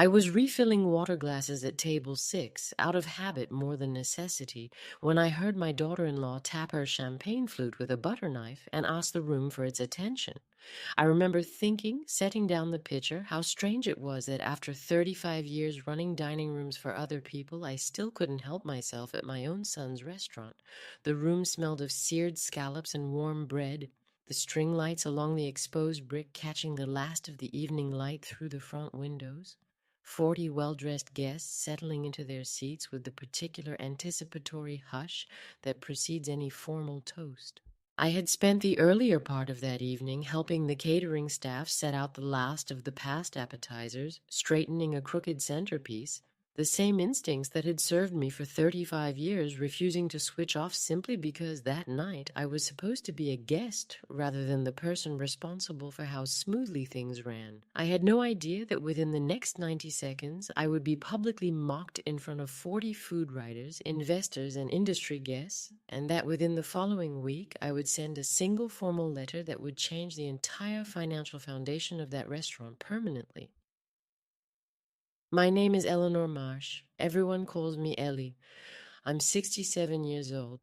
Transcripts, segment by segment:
I was refilling water glasses at table 6, out of habit more than necessity, when I heard my daughter-in-law tap her champagne flute with a butter knife and ask the room for its attention. I remember thinking, setting down the pitcher, how strange it was that after 35 years running dining rooms for other people, I still couldn't help myself at my own son's restaurant. The room smelled of seared scallops and warm bread, the string lights along the exposed brick catching the last of the evening light through the front windows. 40 well-dressed guests settling into their seats with the particular anticipatory hush that precedes any formal toast. I had spent the earlier part of that evening helping the catering staff set out the last of the past appetizers, straightening a crooked centerpiece, the same instincts that had served me for 35 years, refusing to switch off simply because that night I was supposed to be a guest rather than the person responsible for how smoothly things ran. I had no idea that within the next 90 seconds I would be publicly mocked in front of 40 food writers, investors, and industry guests, and that within the following week I would send a single formal letter that would change the entire financial foundation of that restaurant permanently. My name is Eleanor Marsh. Everyone calls me Ellie. I'm 67 years old.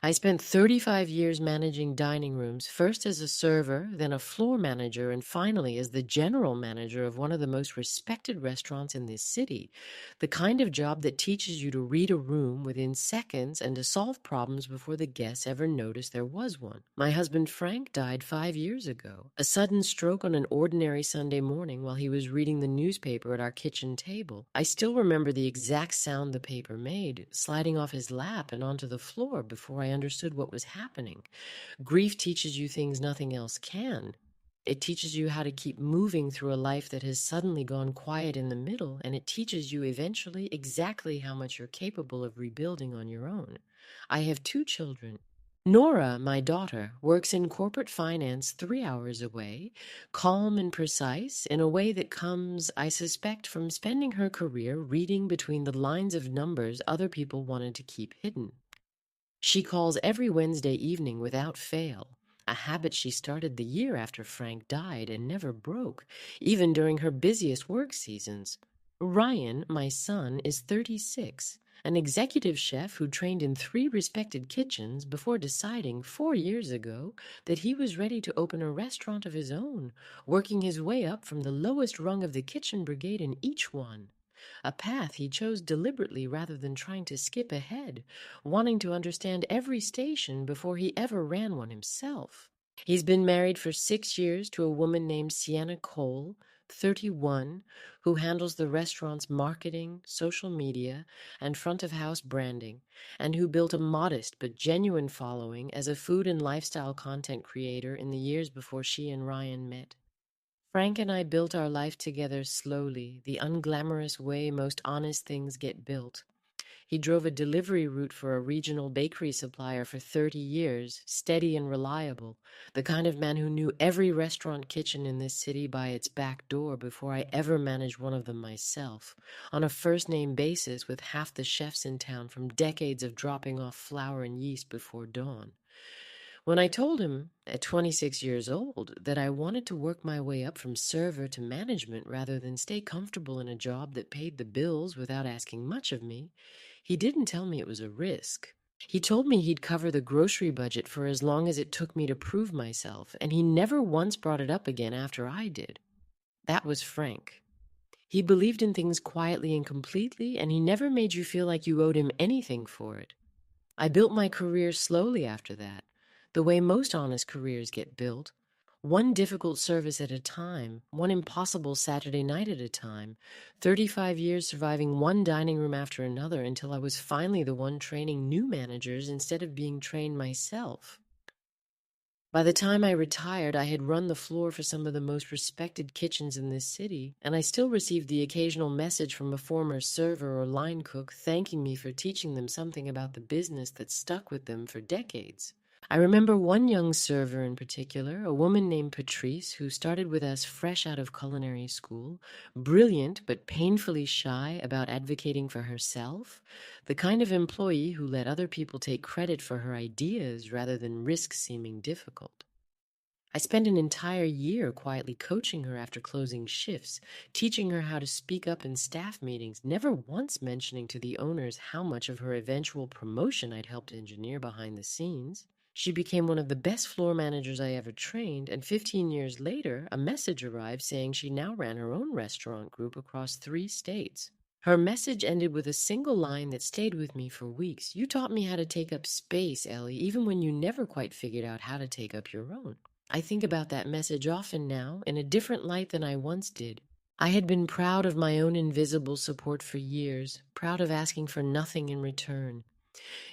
I spent 35 years managing dining rooms, first as a server, then a floor manager, and finally as the general manager of one of the most respected restaurants in this city. The kind of job that teaches you to read a room within seconds and to solve problems before the guests ever noticed there was one. My husband Frank died 5 years ago, a sudden stroke on an ordinary Sunday morning while he was reading the newspaper at our kitchen table. I still remember the exact sound the paper made, sliding off his lap and onto the floor before I understood what was happening. Grief teaches you things nothing else can. It teaches you how to keep moving through a life that has suddenly gone quiet in the middle, and it teaches you eventually exactly how much you're capable of rebuilding on your own. I have 2 children. Nora, my daughter, works in corporate finance 3 hours away, calm and precise, in a way that comes, I suspect, from spending her career reading between the lines of numbers other people wanted to keep hidden. She calls every Wednesday evening without fail, a habit she started the year after Frank died and never broke, even during her busiest work seasons. Ryan, my son, is 36, an executive chef who trained in 3 respected kitchens before deciding 4 years ago that he was ready to open a restaurant of his own, working his way up from the lowest rung of the kitchen brigade in each one. A path he chose deliberately rather than trying to skip ahead, wanting to understand every station before he ever ran one himself. He's been married for 6 years to a woman named Sienna Cole, 31, who handles the restaurant's marketing, social media, and front-of-house branding, and who built a modest but genuine following as a food and lifestyle content creator in the years before she and Ryan met. Frank and I built our life together slowly, the unglamorous way most honest things get built. He drove a delivery route for a regional bakery supplier for 30 years, steady and reliable, the kind of man who knew every restaurant kitchen in this city by its back door before I ever managed one of them myself, on a first-name basis with half the chefs in town from decades of dropping off flour and yeast before dawn. When I told him, at 26 years old, that I wanted to work my way up from server to management rather than stay comfortable in a job that paid the bills without asking much of me, he didn't tell me it was a risk. He told me he'd cover the grocery budget for as long as it took me to prove myself, and he never once brought it up again after I did. That was Frank. He believed in things quietly and completely, and he never made you feel like you owed him anything for it. I built my career slowly after that, the way most honest careers get built, one difficult service at a time, one impossible Saturday night at a time, 35 years surviving one dining room after another until I was finally the one training new managers instead of being trained myself. By the time I retired, I had run the floor for some of the most respected kitchens in this city, and I still received the occasional message from a former server or line cook thanking me for teaching them something about the business that stuck with them for decades. I remember one young server in particular, a woman named Patrice, who started with us fresh out of culinary school, brilliant but painfully shy about advocating for herself, the kind of employee who let other people take credit for her ideas rather than risk seeming difficult. I spent an entire year quietly coaching her after closing shifts, teaching her how to speak up in staff meetings, never once mentioning to the owners how much of her eventual promotion I'd helped engineer behind the scenes. She became one of the best floor managers I ever trained, and 15 years later, a message arrived saying she now ran her own restaurant group across 3 states. Her message ended with a single line that stayed with me for weeks. "You taught me how to take up space, Ellie, even when you never quite figured out how to take up your own." I think about that message often now, in a different light than I once did. I had been proud of my own invisible support for years, proud of asking for nothing in return.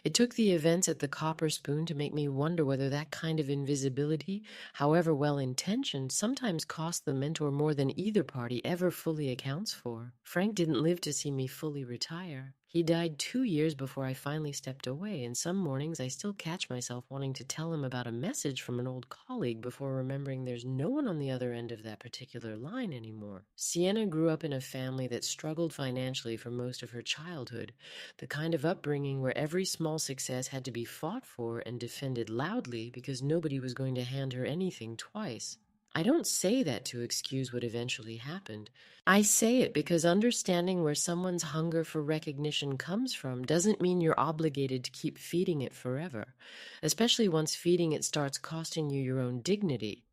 It took the events at the Copper Spoon to make me wonder whether that kind of invisibility, however well intentioned, sometimes cost the mentor more than either party ever fully accounts for. Frank didn't live to see me fully retire. He died 2 years before I finally stepped away, and some mornings I still catch myself wanting to tell him about a message from an old colleague before remembering there's no one on the other end of that particular line anymore. Sienna grew up in a family that struggled financially for most of her childhood, the kind of upbringing where every small success had to be fought for and defended loudly because nobody was going to hand her anything twice. I don't say that to excuse what eventually happened. I say it because understanding where someone's hunger for recognition comes from doesn't mean you're obligated to keep feeding it forever, especially once feeding it starts costing you your own dignity.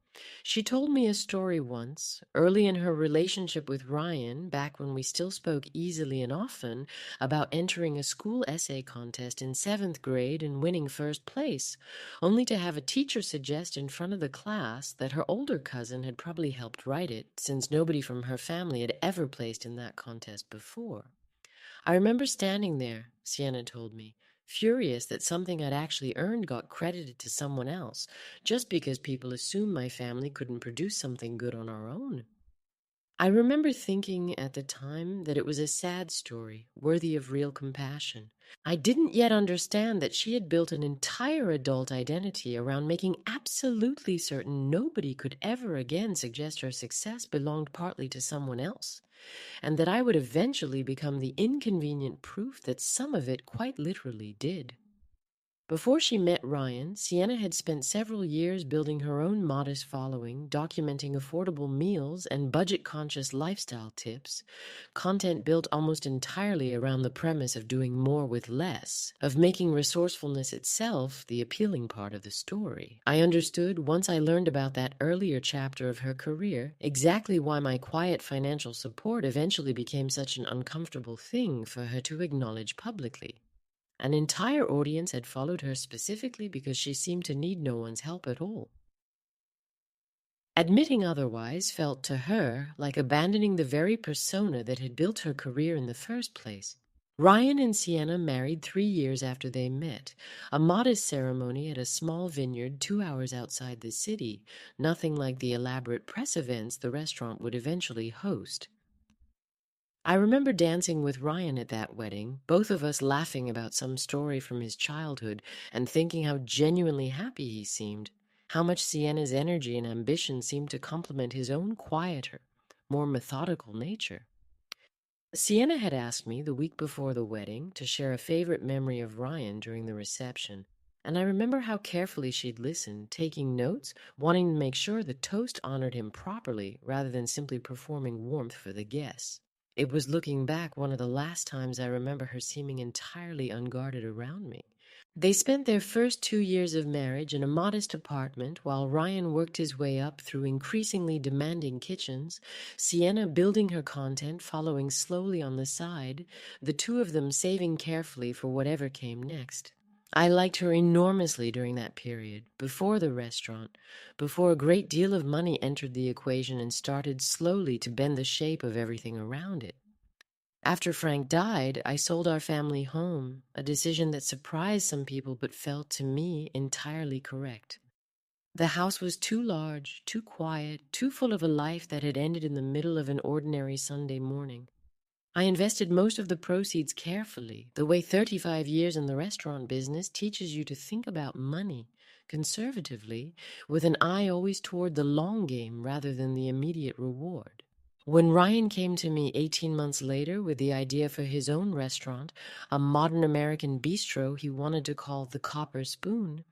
She told me a story once, early in her relationship with Ryan, back when we still spoke easily and often, about entering a school essay contest in 7th grade and winning first place, only to have a teacher suggest in front of the class that her older cousin had probably helped write it, since nobody from her family had ever placed in that contest before. I remember standing there, Sienna told me, furious that something I'd actually earned got credited to someone else, just because people assumed my family couldn't produce something good on our own. I remember thinking at the time that it was a sad story, worthy of real compassion. I didn't yet understand that she had built an entire adult identity around making absolutely certain nobody could ever again suggest her success belonged partly to someone else, and that I would eventually become the inconvenient proof that some of it quite literally did. Before she met Ryan, Sienna had spent several years building her own modest following, documenting affordable meals and budget-conscious lifestyle tips, content built almost entirely around the premise of doing more with less, of making resourcefulness itself the appealing part of the story. I understood, once I learned about that earlier chapter of her career, exactly why my quiet financial support eventually became such an uncomfortable thing for her to acknowledge publicly. An entire audience had followed her specifically because she seemed to need no one's help at all. Admitting otherwise felt to her like abandoning the very persona that had built her career in the first place. Ryan and Sienna married 3 years after they met, a modest ceremony at a small vineyard 2 hours outside the city, nothing like the elaborate press events the restaurant would eventually host. I remember dancing with Ryan at that wedding, both of us laughing about some story from his childhood and thinking how genuinely happy he seemed, how much Sienna's energy and ambition seemed to complement his own quieter, more methodical nature. Sienna had asked me the week before the wedding to share a favorite memory of Ryan during the reception, and I remember how carefully she'd listened, taking notes, wanting to make sure the toast honored him properly rather than simply performing warmth for the guests. It was, looking back, one of the last times I remember her seeming entirely unguarded around me. They spent their first 2 years of marriage in a modest apartment while Ryan worked his way up through increasingly demanding kitchens, Sienna building her content, following slowly on the side, the two of them saving carefully for whatever came next. I liked her enormously during that period, before the restaurant, before a great deal of money entered the equation and started slowly to bend the shape of everything around it. After Frank died, I sold our family home, a decision that surprised some people but felt, to me, entirely correct. The house was too large, too quiet, too full of a life that had ended in the middle of an ordinary Sunday morning. I invested most of the proceeds carefully, the way 35 years in the restaurant business teaches you to think about money conservatively, with an eye always toward the long game rather than the immediate reward. When Ryan came to me 18 months later with the idea for his own restaurant, a modern American bistro he wanted to call the Copper Spoon,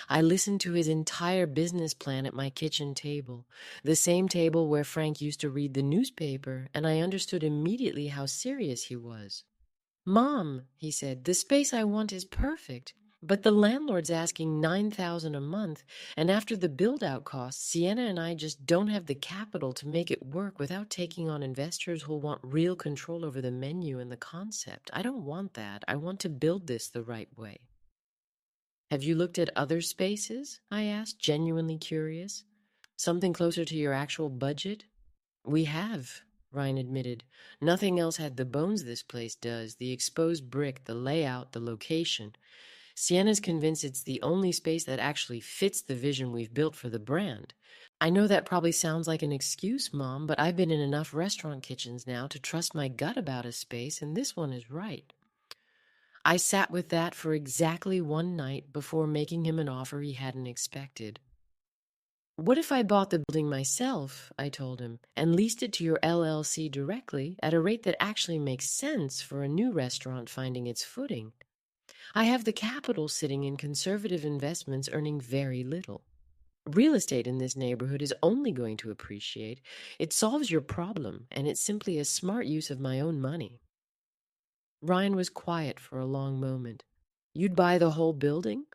I listened to his entire business plan at my kitchen table, the same table where Frank used to read the newspaper, and I understood immediately how serious he was. "Mom," he said, "the space I want is perfect, but the landlord's asking $9,000 a month, and after the build-out costs, Sienna and I just don't have the capital to make it work without taking on investors who'll want real control over the menu and the concept. I don't want that. I want to build this the right way." "Have you looked at other spaces?" I asked, genuinely curious. "Something closer to your actual budget?" "We have," Ryan admitted. "Nothing else had the bones this place does, the exposed brick, the layout, the location. Sienna's convinced it's the only space that actually fits the vision we've built for the brand. I know that probably sounds like an excuse, Mom, but I've been in enough restaurant kitchens now to trust my gut about a space, and this one is right." I sat with that for exactly one night before making him an offer he hadn't expected. "What if I bought the building myself," I told him, "and leased it to your LLC directly at a rate that actually makes sense for a new restaurant finding its footing? I have the capital sitting in conservative investments earning very little. Real estate in this neighborhood is only going to appreciate. It solves your problem, and it's simply a smart use of my own money." Ryan was quiet for a long moment. "You'd buy the whole building?"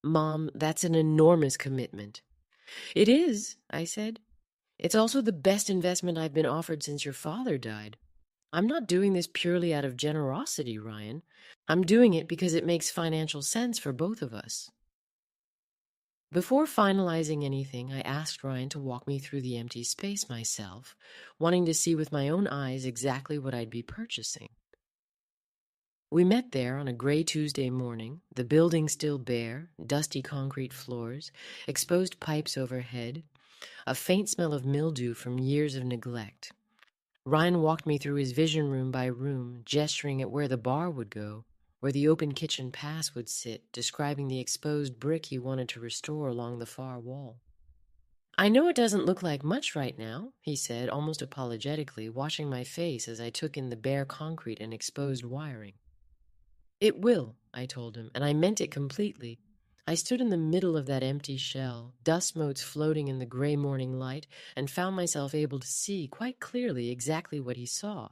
"Mom, that's an enormous commitment." "It is," I said. "It's also the best investment I've been offered since your father died. I'm not doing this purely out of generosity, Ryan. I'm doing it because it makes financial sense for both of us." Before finalizing anything, I asked Ryan to walk me through the empty space myself, wanting to see with my own eyes exactly what I'd be purchasing. We met there on a gray Tuesday morning, the building still bare, dusty concrete floors, exposed pipes overhead, a faint smell of mildew from years of neglect. Ryan walked me through his vision room by room, gesturing at where the bar would go, where the open kitchen pass would sit, describing the exposed brick he wanted to restore along the far wall. "I know it doesn't look like much right now," he said, almost apologetically, washing my face as I took in the bare concrete and exposed wiring. "It will," I told him, and I meant it completely. I stood in the middle of that empty shell, dust motes floating in the gray morning light, and found myself able to see quite clearly exactly what he saw.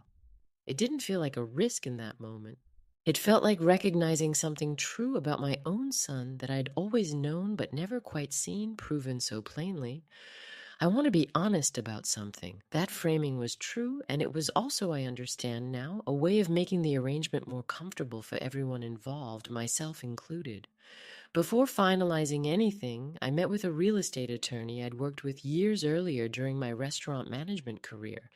It didn't feel like a risk in that moment. It felt like recognizing something true about my own son that I'd always known but never quite seen proven so plainly. I want to be honest about something. That framing was true, and it was also, I understand now, a way of making the arrangement more comfortable for everyone involved, myself included. Before finalizing anything, I met with a real estate attorney I'd worked with years earlier during my restaurant management career,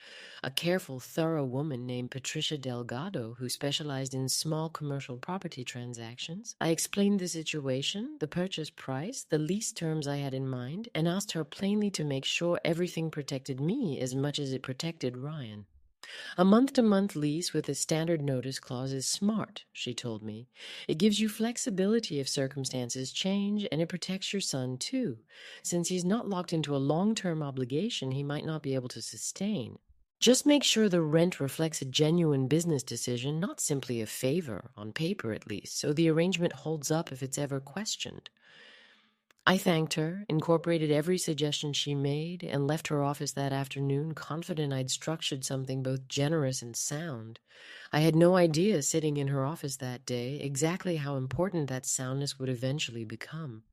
a careful, thorough woman named Patricia Delgado who specialized in small commercial property transactions. I explained the situation, the purchase price, the lease terms I had in mind, and asked her plainly to make sure everything protected me as much as it protected Ryan. "A month-to-month lease with a standard notice clause is smart," she told me. "It gives you flexibility if circumstances change, and it protects your son, too, since he's not locked into a long-term obligation he might not be able to sustain. Just make sure the rent reflects a genuine business decision, not simply a favor, on paper at least, so the arrangement holds up if it's ever questioned." I thanked her, incorporated every suggestion she made, and left her office that afternoon confident I'd structured something both generous and sound. I had no idea, sitting in her office that day, exactly how important that soundness would eventually become.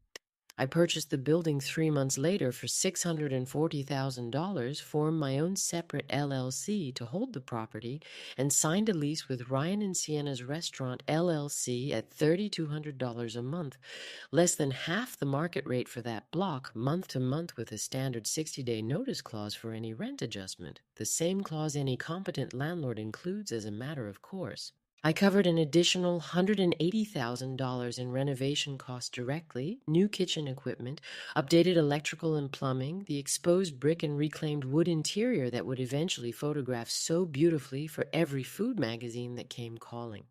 I purchased the building 3 months later for $640,000, formed my own separate LLC to hold the property, and signed a lease with Ryan and Sienna's Restaurant LLC at $3,200 a month, less than half the market rate for that block, month to month with a standard 60-day notice clause for any rent adjustment, the same clause any competent landlord includes as a matter of course. I covered an additional $180,000 in renovation costs directly, new kitchen equipment, updated electrical and plumbing, the exposed brick and reclaimed wood interior that would eventually photograph so beautifully for every food magazine that came calling.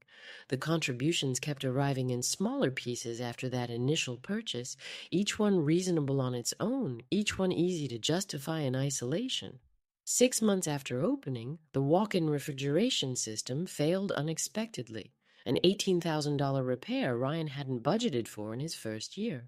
The contributions kept arriving in smaller pieces after that initial purchase, each one reasonable on its own, each one easy to justify in isolation. 6 months after opening, the walk-in refrigeration system failed unexpectedly, an $18,000 repair Ryan hadn't budgeted for in his first year.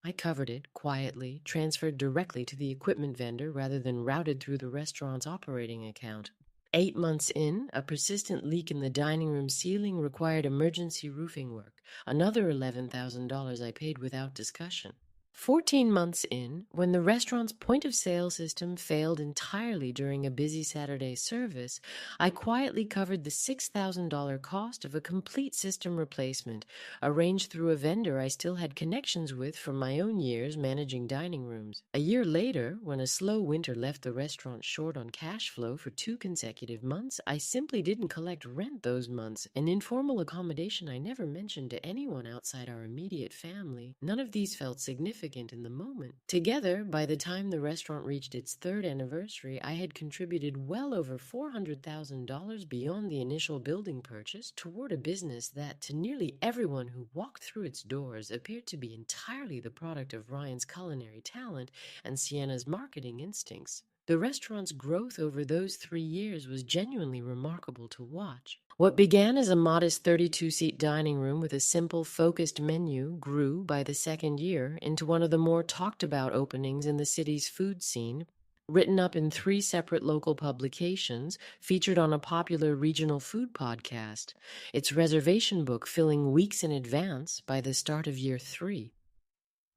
I covered it quietly, transferred directly to the equipment vendor rather than routed through the restaurant's operating account. 8 months in, a persistent leak in the dining room ceiling required emergency roofing work, another $11,000 I paid without discussion. 14 months in, when the restaurant's point-of-sale system failed entirely during a busy Saturday service, I quietly covered the $6,000 cost of a complete system replacement, arranged through a vendor I still had connections with from my own years managing dining rooms. A year later, when a slow winter left the restaurant short on cash flow for 2 consecutive months, I simply didn't collect rent those months, an informal accommodation I never mentioned to anyone outside our immediate family. None of these felt significant in the moment. Together, by the time the restaurant reached its 3rd anniversary, I had contributed well over $400,000 beyond the initial building purchase toward a business that, to nearly everyone who walked through its doors, appeared to be entirely the product of Ryan's culinary talent and Sienna's marketing instincts. The restaurant's growth over those 3 years was genuinely remarkable to watch. What began as a modest 32-seat dining room with a simple, focused menu grew, by the second year, into one of the more talked-about openings in the city's food scene, written up in 3 separate local publications, featured on a popular regional food podcast, its reservation book filling weeks in advance by the start of year 3.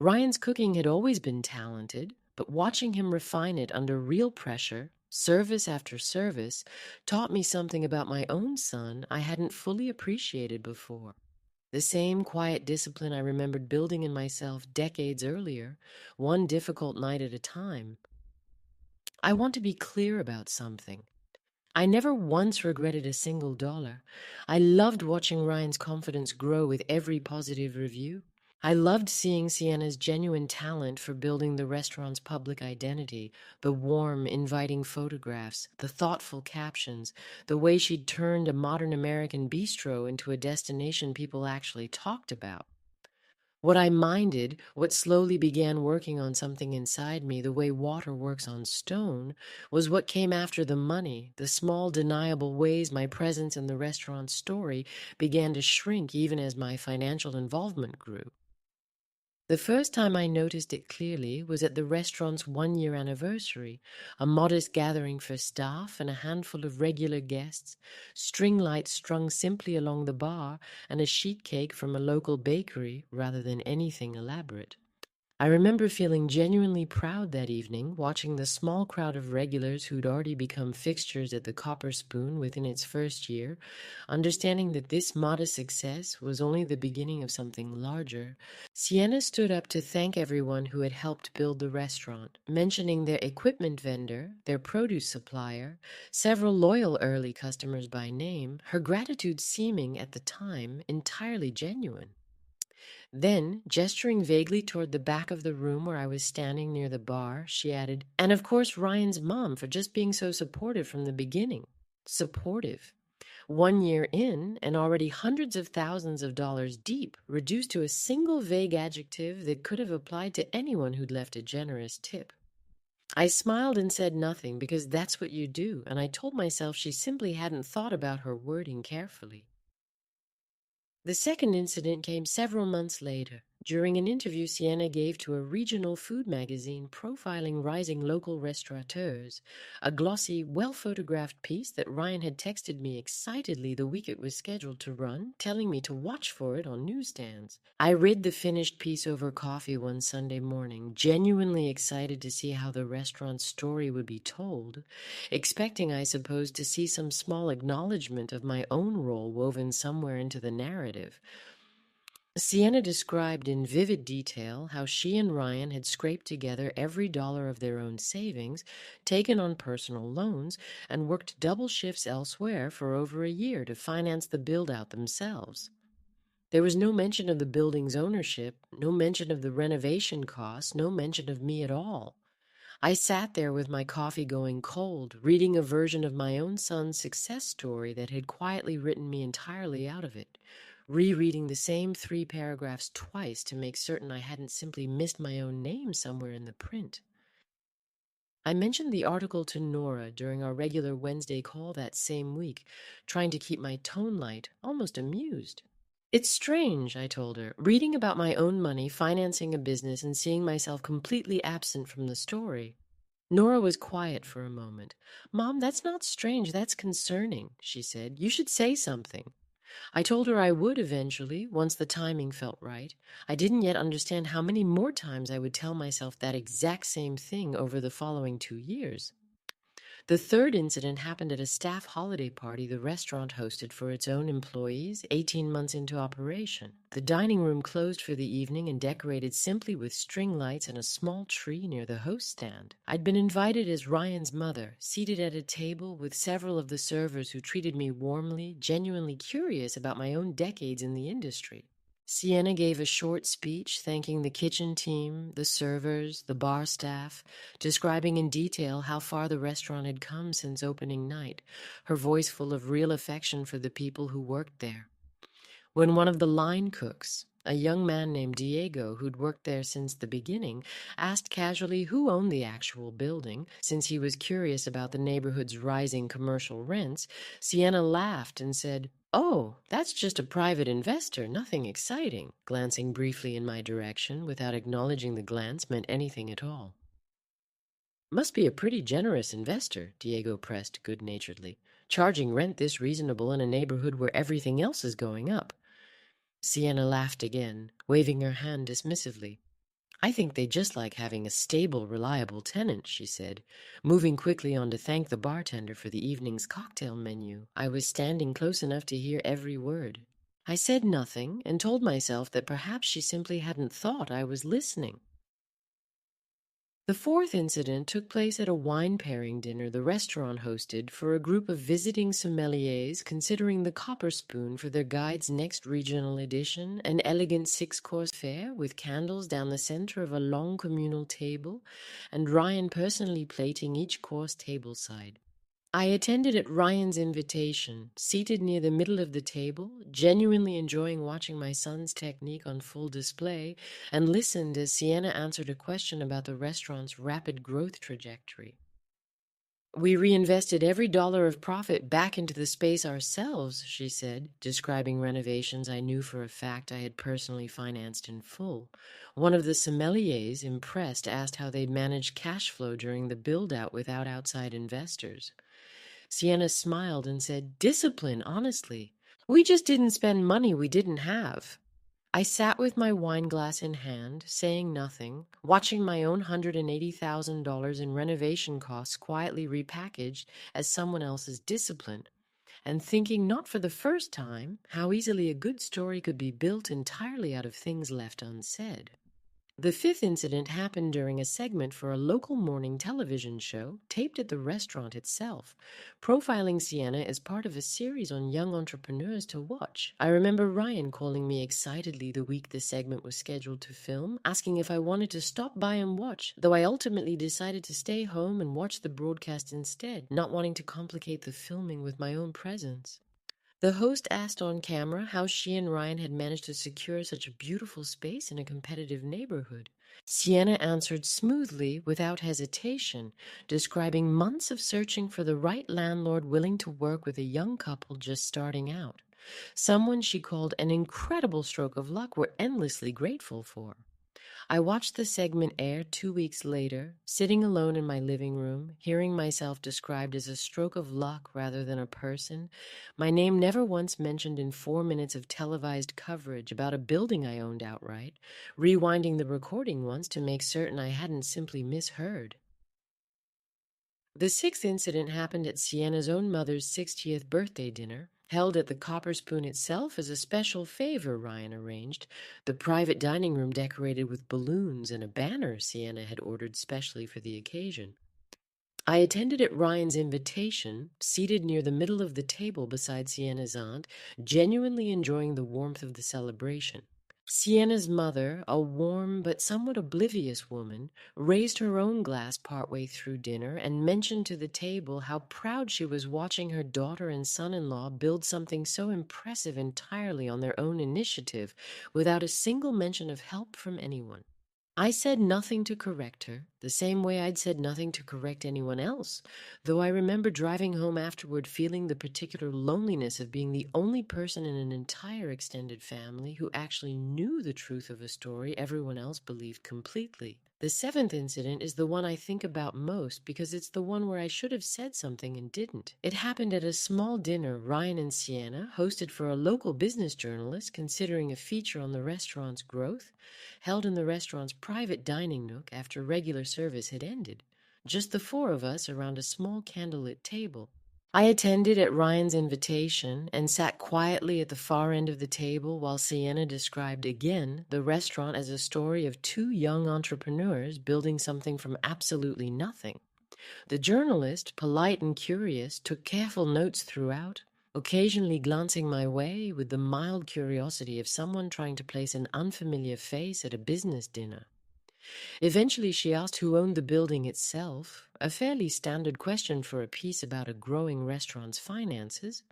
Ryan's cooking had always been talented, but watching him refine it under real pressure, service after service, taught me something about my own son I hadn't fully appreciated before. The same quiet discipline I remembered building in myself decades earlier, one difficult night at a time. I want to be clear about something. I never once regretted a single dollar. I loved watching Ryan's confidence grow with every positive review. I loved seeing Sienna's genuine talent for building the restaurant's public identity, the warm, inviting photographs, the thoughtful captions, the way she'd turned a modern American bistro into a destination people actually talked about. What I minded, what slowly began working on something inside me, the way water works on stone, was what came after the money, the small, deniable ways my presence in the restaurant's story began to shrink even as my financial involvement grew. The first time I noticed it clearly was at the restaurant's 1-year anniversary, a modest gathering for staff and a handful of regular guests, string lights strung simply along the bar, and a sheet cake from a local bakery rather than anything elaborate. I remember feeling genuinely proud that evening, watching the small crowd of regulars who'd already become fixtures at the Copper Spoon within its first year, understanding that this modest success was only the beginning of something larger. Sienna stood up to thank everyone who had helped build the restaurant, mentioning their equipment vendor, their produce supplier, several loyal early customers by name, her gratitude seeming, at the time, entirely genuine. Then, gesturing vaguely toward the back of the room where I was standing near the bar, she added, "And of course Ryan's mom for just being so supportive from the beginning." Supportive. 1 year in, and already hundreds of thousands of dollars deep, reduced to a single vague adjective that could have applied to anyone who'd left a generous tip. I smiled and said nothing because that's what you do, and I told myself she simply hadn't thought about her wording carefully. The second incident came several months later, during an interview Sienna gave to a regional food magazine profiling rising local restaurateurs, a glossy, well-photographed piece that Ryan had texted me excitedly the week it was scheduled to run, telling me to watch for it on newsstands. I read the finished piece over coffee one Sunday morning, genuinely excited to see how the restaurant's story would be told, expecting, I suppose, to see some small acknowledgement of my own role woven somewhere into the narrative. Sienna described in vivid detail how she and Ryan had scraped together every dollar of their own savings, taken on personal loans, and worked double shifts elsewhere for over a year to finance the build-out themselves. There was no mention of the building's ownership, no mention of the renovation costs, no mention of me at all. I sat there with my coffee going cold, reading a version of my own son's success story that had quietly written me entirely out of it, rereading the same 3 paragraphs twice to make certain I hadn't simply missed my own name somewhere in the print. I mentioned the article to Nora during our regular Wednesday call that same week, trying to keep my tone light, almost amused. It's strange, I told her, reading about my own money, financing a business, and seeing myself completely absent from the story. Nora was quiet for a moment. Mom, that's not strange, that's concerning, she said. You should say something. I told her I would eventually, once the timing felt right. I didn't yet understand how many more times I would tell myself that exact same thing over the following 2 years. The third incident happened at a staff holiday party the restaurant hosted for its own employees 18 months into operation. The dining room closed for the evening and decorated simply with string lights and a small tree near the host stand. I'd been invited as Ryan's mother, seated at a table with several of the servers who treated me warmly, genuinely curious about my own decades in the industry. Sienna gave a short speech thanking the kitchen team, the servers, the bar staff, describing in detail how far the restaurant had come since opening night, her voice full of real affection for the people who worked there. When one of the line cooks, a young man named Diego, who'd worked there since the beginning, asked casually who owned the actual building, since he was curious about the neighborhood's rising commercial rents, Sienna laughed and said, "Oh, that's just a private investor, nothing exciting," glancing briefly in my direction without acknowledging the glance meant anything at all. "Must be a pretty generous investor," Diego pressed good-naturedly, "charging rent this reasonable in a neighborhood where everything else is going up." Sienna laughed again, waving her hand dismissively. "I think they just like having a stable, reliable tenant," she said, moving quickly on to thank the bartender for the evening's cocktail menu. I was standing close enough to hear every word. I said nothing and told myself that perhaps she simply hadn't thought I was listening. The fourth incident took place at a wine pairing dinner the restaurant hosted for a group of visiting sommeliers considering the Copper Spoon for their guide's next regional edition, an elegant six-course fare with candles down the center of a long communal table, and Ryan personally plating each course tableside. I attended at Ryan's invitation, seated near the middle of the table, genuinely enjoying watching my son's technique on full display, and listened as Sienna answered a question about the restaurant's rapid growth trajectory. "We reinvested every dollar of profit back into the space ourselves," she said, describing renovations I knew for a fact I had personally financed in full. One of the sommeliers, impressed, asked how they'd managed cash flow during the build-out without outside investors. Sienna smiled and said, "Discipline, honestly. We just didn't spend money we didn't have." I sat with my wine glass in hand, saying nothing, watching my own $180,000 in renovation costs quietly repackaged as someone else's discipline, and thinking, not for the first time, how easily a good story could be built entirely out of things left unsaid. The fifth incident happened during a segment for a local morning television show taped at the restaurant itself, profiling Sienna as part of a series on young entrepreneurs to watch. I remember Ryan calling me excitedly the week the segment was scheduled to film, asking if I wanted to stop by and watch, though I ultimately decided to stay home and watch the broadcast instead, not wanting to complicate the filming with my own presence. The host asked on camera how she and Ryan had managed to secure such a beautiful space in a competitive neighborhood. Sienna answered smoothly, without hesitation, describing months of searching for the right landlord willing to work with a young couple just starting out. Someone she called an incredible stroke of luck we're endlessly grateful for. I watched the segment air 2 weeks later, sitting alone in my living room, hearing myself described as a stroke of luck rather than a person, my name never once mentioned in 4 minutes of televised coverage about a building I owned outright, rewinding the recording once to make certain I hadn't simply misheard. The sixth incident happened at Sienna's own mother's 60th birthday dinner, held at the Copper Spoon itself as a special favor Ryan arranged, the private dining room decorated with balloons and a banner Sienna had ordered specially for the occasion. I attended at Ryan's invitation, seated near the middle of the table beside Sienna's aunt, genuinely enjoying the warmth of the celebration. Sienna's mother, a warm but somewhat oblivious woman, raised her own glass partway through dinner and mentioned to the table how proud she was watching her daughter and son-in-law build something so impressive entirely on their own initiative, without a single mention of help from anyone. I said nothing to correct her, the same way I'd said nothing to correct anyone else, though I remember driving home afterward feeling the particular loneliness of being the only person in an entire extended family who actually knew the truth of a story everyone else believed completely. The seventh incident is the one I think about most because it's the one where I should have said something and didn't. It happened at a small dinner Ryan and Sienna hosted for a local business journalist considering a feature on the restaurant's growth, held in the restaurant's private dining nook after regular service had ended. Just the four of us around a small candlelit table. I attended at Ryan's invitation and sat quietly at the far end of the table while Sienna described again the restaurant as a story of two young entrepreneurs building something from absolutely nothing. The journalist, polite and curious, took careful notes throughout, occasionally glancing my way with the mild curiosity of someone trying to place an unfamiliar face at a business dinner. Eventually, she asked who owned the building itself, a fairly standard question for a piece about a growing restaurant's finances.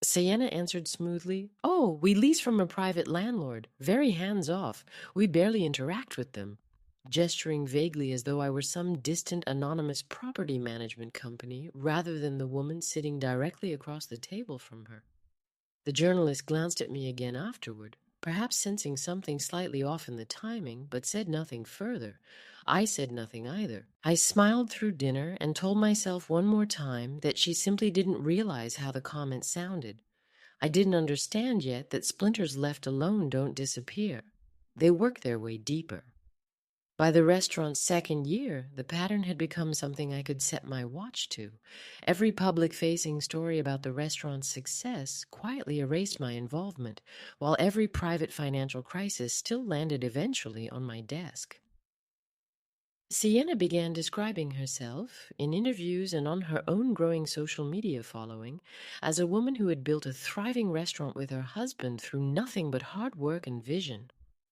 Sienna answered smoothly, "Oh, we lease from a private landlord, very hands-off. We barely interact with them," gesturing vaguely as though I were some distant anonymous property management company rather than the woman sitting directly across the table from her. The journalist glanced at me again afterward, perhaps sensing something slightly off in the timing, but said nothing further. I said nothing either. I smiled through dinner and told myself one more time that she simply didn't realize how the comment sounded. I didn't understand yet that splinters left alone don't disappear. They work their way deeper. By the restaurant's second year, the pattern had become something I could set my watch to. Every public-facing story about the restaurant's success quietly erased my involvement, while every private financial crisis still landed eventually on my desk. Sienna began describing herself, in interviews and on her own growing social media following, as a woman who had built a thriving restaurant with her husband through nothing but hard work and vision.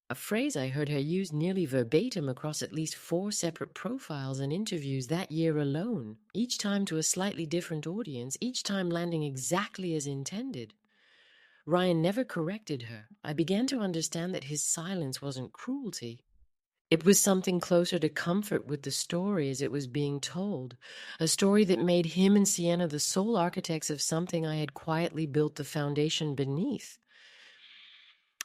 A phrase I heard her use nearly verbatim across at least 4 separate profiles and interviews that year alone, each time to a slightly different audience, each time landing exactly as intended. Ryan never corrected her. I began to understand that his silence wasn't cruelty. It was something closer to comfort with the story as it was being told, a story that made him and Sienna the sole architects of something I had quietly built the foundation beneath.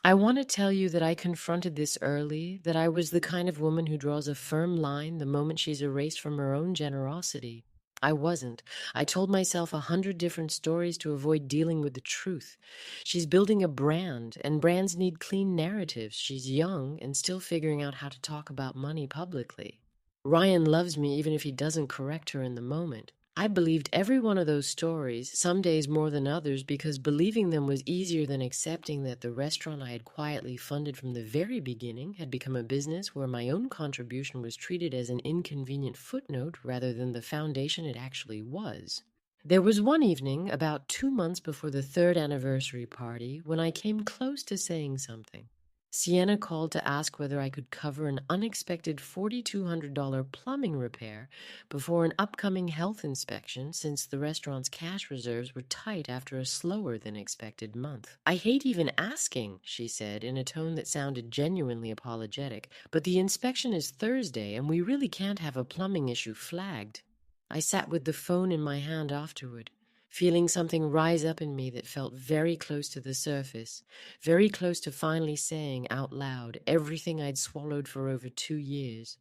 I want to tell you that I confronted this early, that I was the kind of woman who draws a firm line the moment she's erased from her own generosity. I wasn't. I told myself 100 different stories to avoid dealing with the truth. She's building a brand, and brands need clean narratives. She's young and still figuring out how to talk about money publicly. Ryan loves me even if he doesn't correct her in the moment. I believed every one of those stories, some days more than others, because believing them was easier than accepting that the restaurant I had quietly funded from the very beginning had become a business where my own contribution was treated as an inconvenient footnote rather than the foundation it actually was. There was one evening, about 2 months before the 3rd anniversary party, when I came close to saying something. Sienna called to ask whether I could cover an unexpected $4,200 plumbing repair before an upcoming health inspection, since the restaurant's cash reserves were tight after a slower than expected month. "I hate even asking," she said in a tone that sounded genuinely apologetic, "but the inspection is Thursday and we really can't have a plumbing issue flagged." I sat with the phone in my hand afterward, feeling something rise up in me that felt very close to the surface, very close to finally saying out loud everything I'd swallowed for over 2 years.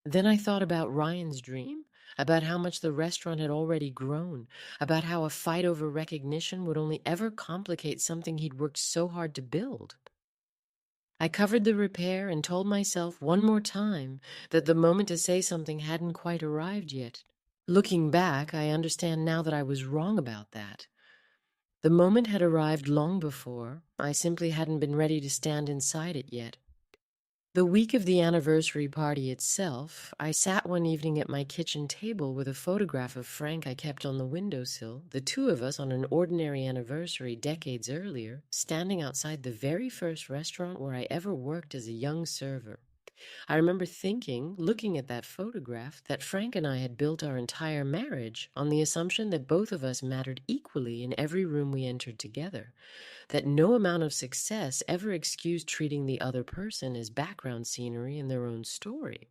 Then I thought about Ryan's dream, about how much the restaurant had already grown, about how a fight over recognition would only ever complicate something he'd worked so hard to build. I covered the repair and told myself one more time that the moment to say something hadn't quite arrived yet. Looking back, I understand now that I was wrong about that. The moment had arrived long before. I simply hadn't been ready to stand inside it yet. The week of the anniversary party itself, I sat one evening at my kitchen table with a photograph of Frank I kept on the windowsill, the two of us on an ordinary anniversary decades earlier, standing outside the very first restaurant where I ever worked as a young server. I remember thinking, looking at that photograph, that Frank and I had built our entire marriage on the assumption that both of us mattered equally in every room we entered together, that no amount of success ever excused treating the other person as background scenery in their own story.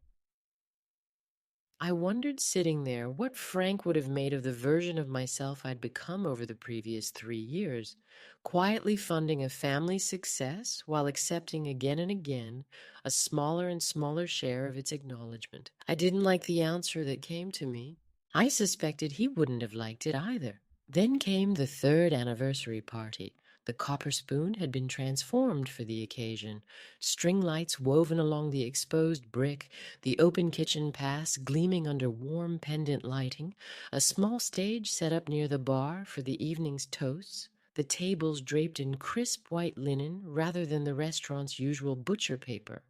I wondered sitting there what Frank would have made of the version of myself I'd become over the previous 3 years, quietly funding a family success while accepting again and again a smaller and smaller share of its acknowledgement. I didn't like the answer that came to me. I suspected he wouldn't have liked it either. Then came the third anniversary party. The copper spoon had been transformed for the occasion. String lights woven along the exposed brick, the open kitchen pass gleaming under warm pendant lighting, a small stage set up near the bar for the evening's toasts, the tables draped in crisp white linen rather than the restaurant's usual butcher paper.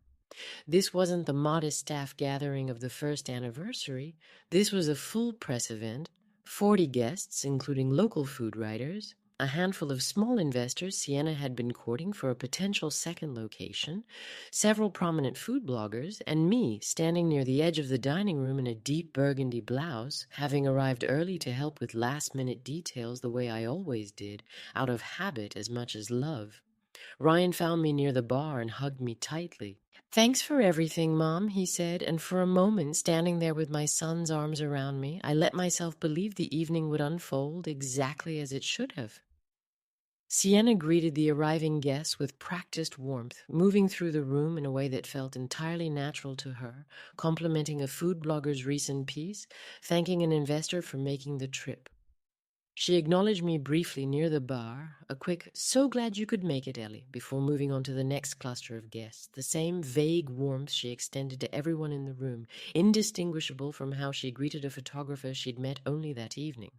This wasn't the modest staff gathering of the first anniversary. This was a full press event, 40 guests, including local food writers, a handful of small investors Sienna had been courting for a potential second location, several prominent food bloggers, and me standing near the edge of the dining room in a deep burgundy blouse, having arrived early to help with last-minute details the way I always did, out of habit as much as love. Ryan found me near the bar and hugged me tightly. "Thanks for everything, Mom," he said, and for a moment, standing there with my son's arms around me, I let myself believe the evening would unfold exactly as it should have. Sienna greeted the arriving guests with practiced warmth, moving through the room in a way that felt entirely natural to her, complimenting a food blogger's recent piece, thanking an investor for making the trip. She acknowledged me briefly near the bar, a quick, "So glad you could make it, Ellie," before moving on to the next cluster of guests, the same vague warmth she extended to everyone in the room, indistinguishable from how she greeted a photographer she'd met only that evening.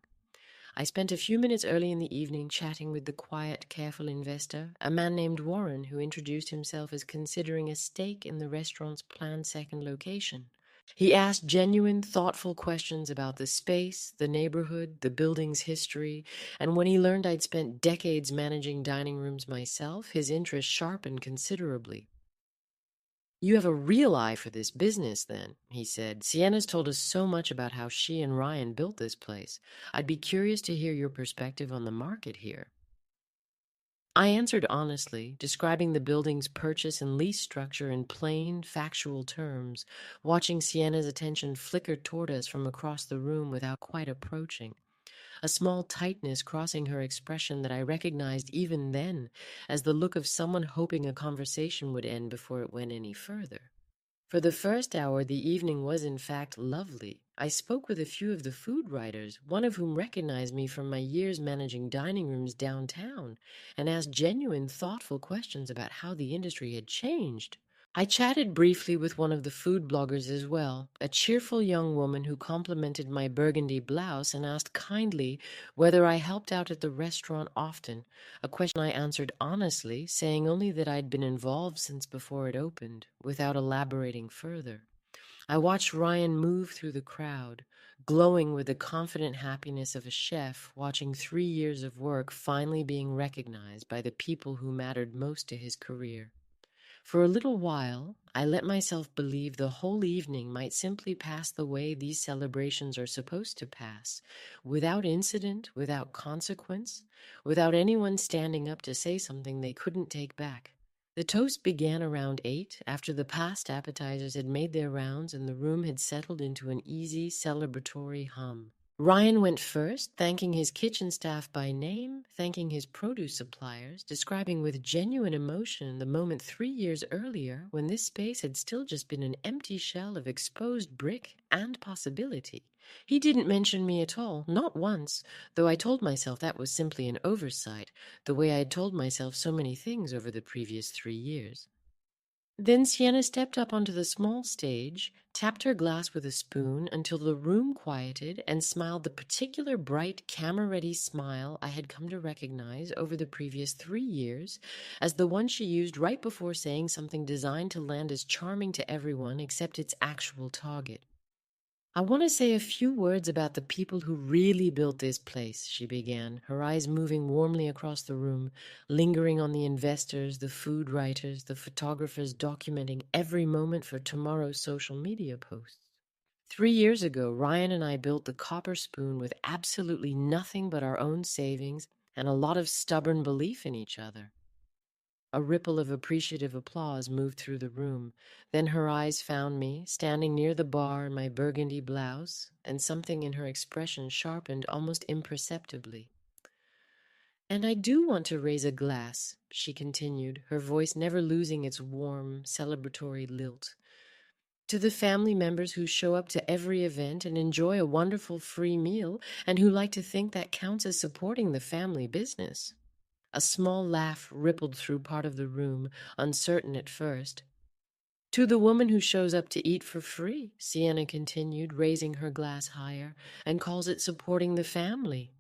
I spent a few minutes early in the evening chatting with the quiet, careful investor, a man named Warren, who introduced himself as considering a stake in the restaurant's planned second location. He asked genuine, thoughtful questions about the space, the neighborhood, the building's history, and when he learned I'd spent decades managing dining rooms myself, his interest sharpened considerably. "You have a real eye for this business, then," he said. "Sienna's told us so much about how she and Ryan built this place. I'd be curious to hear your perspective on the market here." I answered honestly, describing the building's purchase and lease structure in plain, factual terms, watching Sienna's attention flicker toward us from across the room without quite approaching, a small tightness crossing her expression that I recognized even then as the look of someone hoping a conversation would end before it went any further. For the first hour, the evening was in fact lovely. I spoke with a few of the food writers, one of whom recognized me from my years managing dining rooms downtown, and asked genuine, thoughtful questions about how the industry had changed. I chatted briefly with one of the food bloggers as well, a cheerful young woman who complimented my burgundy blouse and asked kindly whether I helped out at the restaurant often, a question I answered honestly, saying only that I'd been involved since before it opened, without elaborating further. I watched Ryan move through the crowd, glowing with the confident happiness of a chef watching 3 years of work finally being recognized by the people who mattered most to his career. For a little while, I let myself believe the whole evening might simply pass the way these celebrations are supposed to pass, without incident, without consequence, without anyone standing up to say something they couldn't take back. The toast began around 8, after the past appetizers had made their rounds and the room had settled into an easy, celebratory hum. Ryan went first, thanking his kitchen staff by name, thanking his produce suppliers, describing with genuine emotion the moment 3 years earlier when this space had still just been an empty shell of exposed brick and possibility. He didn't mention me at all, not once, though I told myself that was simply an oversight, the way I had told myself so many things over the previous 3 years. Then Sienna stepped up onto the small stage, tapped her glass with a spoon until the room quieted, and smiled the particular bright, camera-ready smile I had come to recognize over the previous 3 years as the one she used right before saying something designed to land as charming to everyone except its actual target. I want to say a few words about the people who really built this place, she began, her eyes moving warmly across the room, lingering on the investors, the food writers, the photographers documenting every moment for tomorrow's social media posts. 3 years ago, Ryan and I built the Copper Spoon with absolutely nothing but our own savings and a lot of stubborn belief in each other. A ripple of appreciative applause moved through the room. Then her eyes found me, standing near the bar in my burgundy blouse, and something in her expression sharpened almost imperceptibly. "And I do want to raise a glass," she continued, her voice never losing its warm, celebratory lilt, "to the family members who show up to every event and enjoy a wonderful free meal, and who like to think that counts as supporting the family business." A small laugh rippled through part of the room, uncertain at first. "To the woman who shows up to eat for free," Sienna continued, raising her glass higher, "and calls it supporting the family."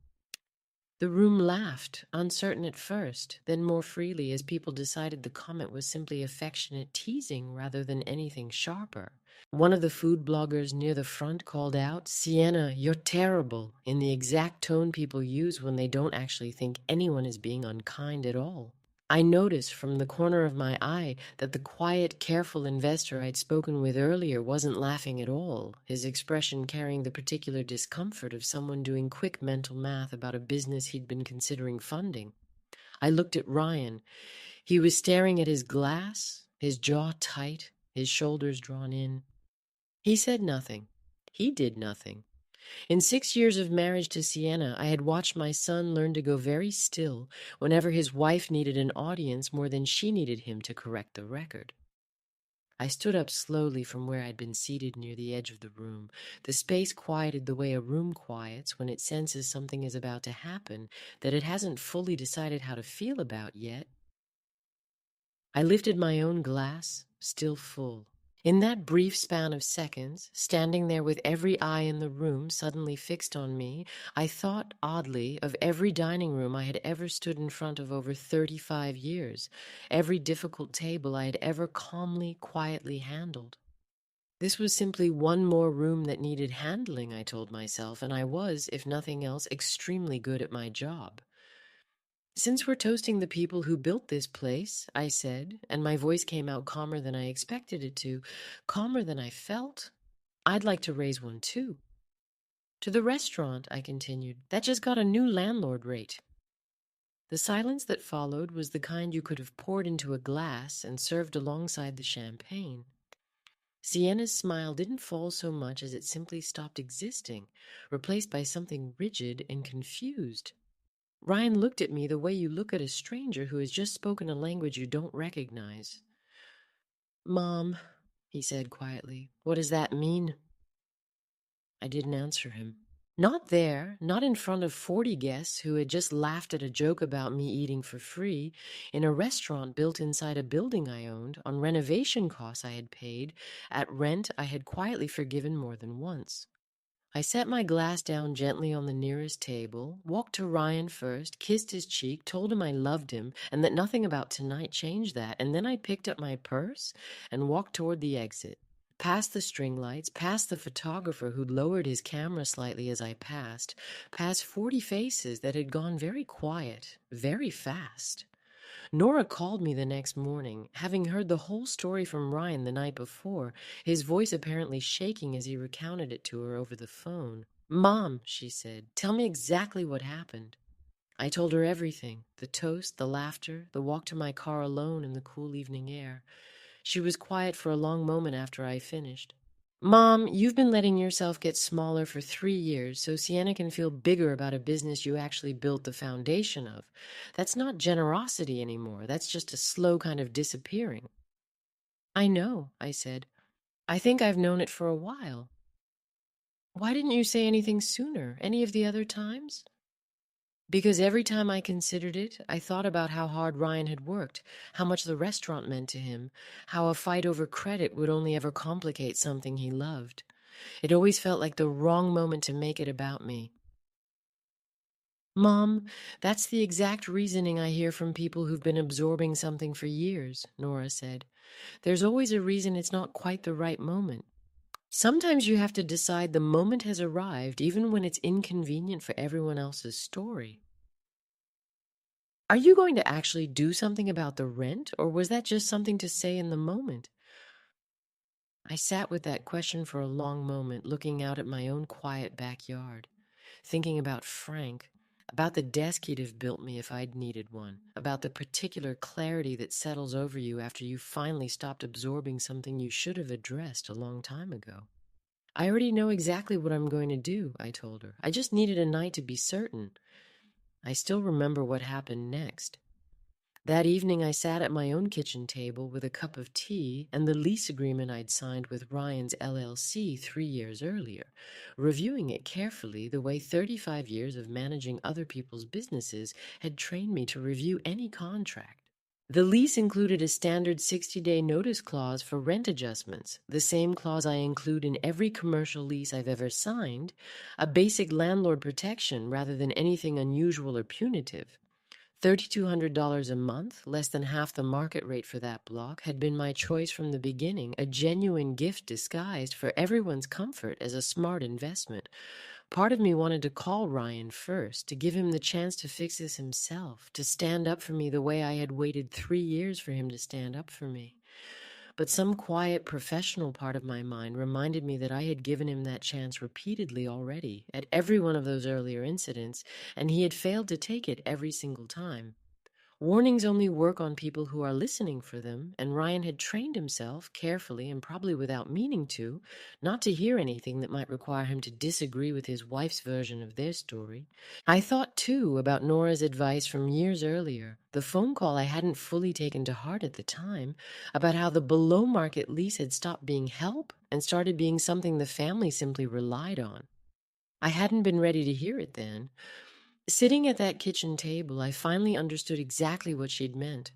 The room laughed, uncertain at first, then more freely as people decided the comment was simply affectionate teasing rather than anything sharper. One of the food bloggers near the front called out, "Sienna, you're terrible," in the exact tone people use when they don't actually think anyone is being unkind at all. I noticed from the corner of my eye that the quiet, careful investor I'd spoken with earlier wasn't laughing at all, his expression carrying the particular discomfort of someone doing quick mental math about a business he'd been considering funding. I looked at Ryan. He was staring at his glass, his jaw tight, his shoulders drawn in. He said nothing. He did nothing. In 6 years of marriage to Sienna, I had watched my son learn to go very still whenever his wife needed an audience more than she needed him to correct the record. I stood up slowly from where I'd been seated near the edge of the room. The space quieted the way a room quiets when it senses something is about to happen that it hasn't fully decided how to feel about yet. I lifted my own glass, still full. In that brief span of seconds, standing there with every eye in the room suddenly fixed on me, I thought, oddly, of every dining room I had ever stood in front of over 35 years, every difficult table I had ever calmly, quietly handled. This was simply one more room that needed handling, I told myself, and I was, if nothing else, extremely good at my job. "Since we're toasting the people who built this place," I said, and my voice came out calmer than I expected it to, calmer than I felt, "I'd like to raise one too." "To the restaurant," I continued, "that just got a new landlord rate." The silence that followed was the kind you could have poured into a glass and served alongside the champagne. Sienna's smile didn't fall so much as it simply stopped existing, replaced by something rigid and confused. Ryan looked at me the way you look at a stranger who has just spoken a language you don't recognize. "Mom," he said quietly, "what does that mean?" I didn't answer him. Not there, not in front of 40 guests who had just laughed at a joke about me eating for free, in a restaurant built inside a building I owned, on renovation costs I had paid, at rent I had quietly forgiven more than once. I set my glass down gently on the nearest table, walked to Ryan first, kissed his cheek, told him I loved him and that nothing about tonight changed that, and then I picked up my purse and walked toward the exit. Past the string lights, past the photographer who'd lowered his camera slightly as I passed, past 40 faces that had gone very quiet, very fast. Nora called me the next morning, having heard the whole story from Ryan the night before, his voice apparently shaking as he recounted it to her over the phone. "Mom," she said, "tell me exactly what happened." I told her everything, the toast, the laughter, the walk to my car alone in the cool evening air. She was quiet for a long moment after I finished. "Mom, you've been letting yourself get smaller for 3 years so Sienna can feel bigger about a business you actually built the foundation of. That's not generosity anymore. That's just a slow kind of disappearing." "I know," I said. "I think I've known it for a while." "Why didn't you say anything sooner? Any of the other times?" "Because every time I considered it, I thought about how hard Ryan had worked, how much the restaurant meant to him, how a fight over credit would only ever complicate something he loved. It always felt like the wrong moment to make it about me." "Mom, that's the exact reasoning I hear from people who've been absorbing something for years," Nora said. "There's always a reason it's not quite the right moment." Sometimes you have to decide the moment has arrived, even when it's inconvenient for everyone else's story. Are you going to actually do something about the rent, or was that just something to say in the moment? I sat with that question for a long moment, looking out at my own quiet backyard, thinking about Frank, about the desk he'd have built me if I'd needed one, about the particular clarity that settles over you after you finally stopped absorbing something you should have addressed a long time ago. I already know exactly what I'm going to do, I told her. I just needed a night to be certain. I still remember what happened next. That evening, I sat at my own kitchen table with a cup of tea and the lease agreement I'd signed with Ryan's LLC 3 years earlier, reviewing it carefully the way 35 years of managing other people's businesses had trained me to review any contract. The lease included a standard 60-day notice clause for rent adjustments, the same clause I include in every commercial lease I've ever signed, a basic landlord protection rather than anything unusual or punitive. $3,200 a month, less than half the market rate for that block, had been my choice from the beginning, a genuine gift disguised for everyone's comfort as a smart investment. Part of me wanted to call Ryan first, to give him the chance to fix this himself, to stand up for me the way I had waited 3 years for him to stand up for me. But some quiet professional part of my mind reminded me that I had given him that chance repeatedly already, at every one of those earlier incidents, and he had failed to take it every single time. Warnings only work on people who are listening for them, and Ryan had trained himself, carefully and probably without meaning to, not to hear anything that might require him to disagree with his wife's version of their story. I thought, too, about Nora's advice from years earlier, the phone call I hadn't fully taken to heart at the time, about how the below-market lease had stopped being help and started being something the family simply relied on. I hadn't been ready to hear it then. Sitting at that kitchen table, I finally understood exactly what she'd meant.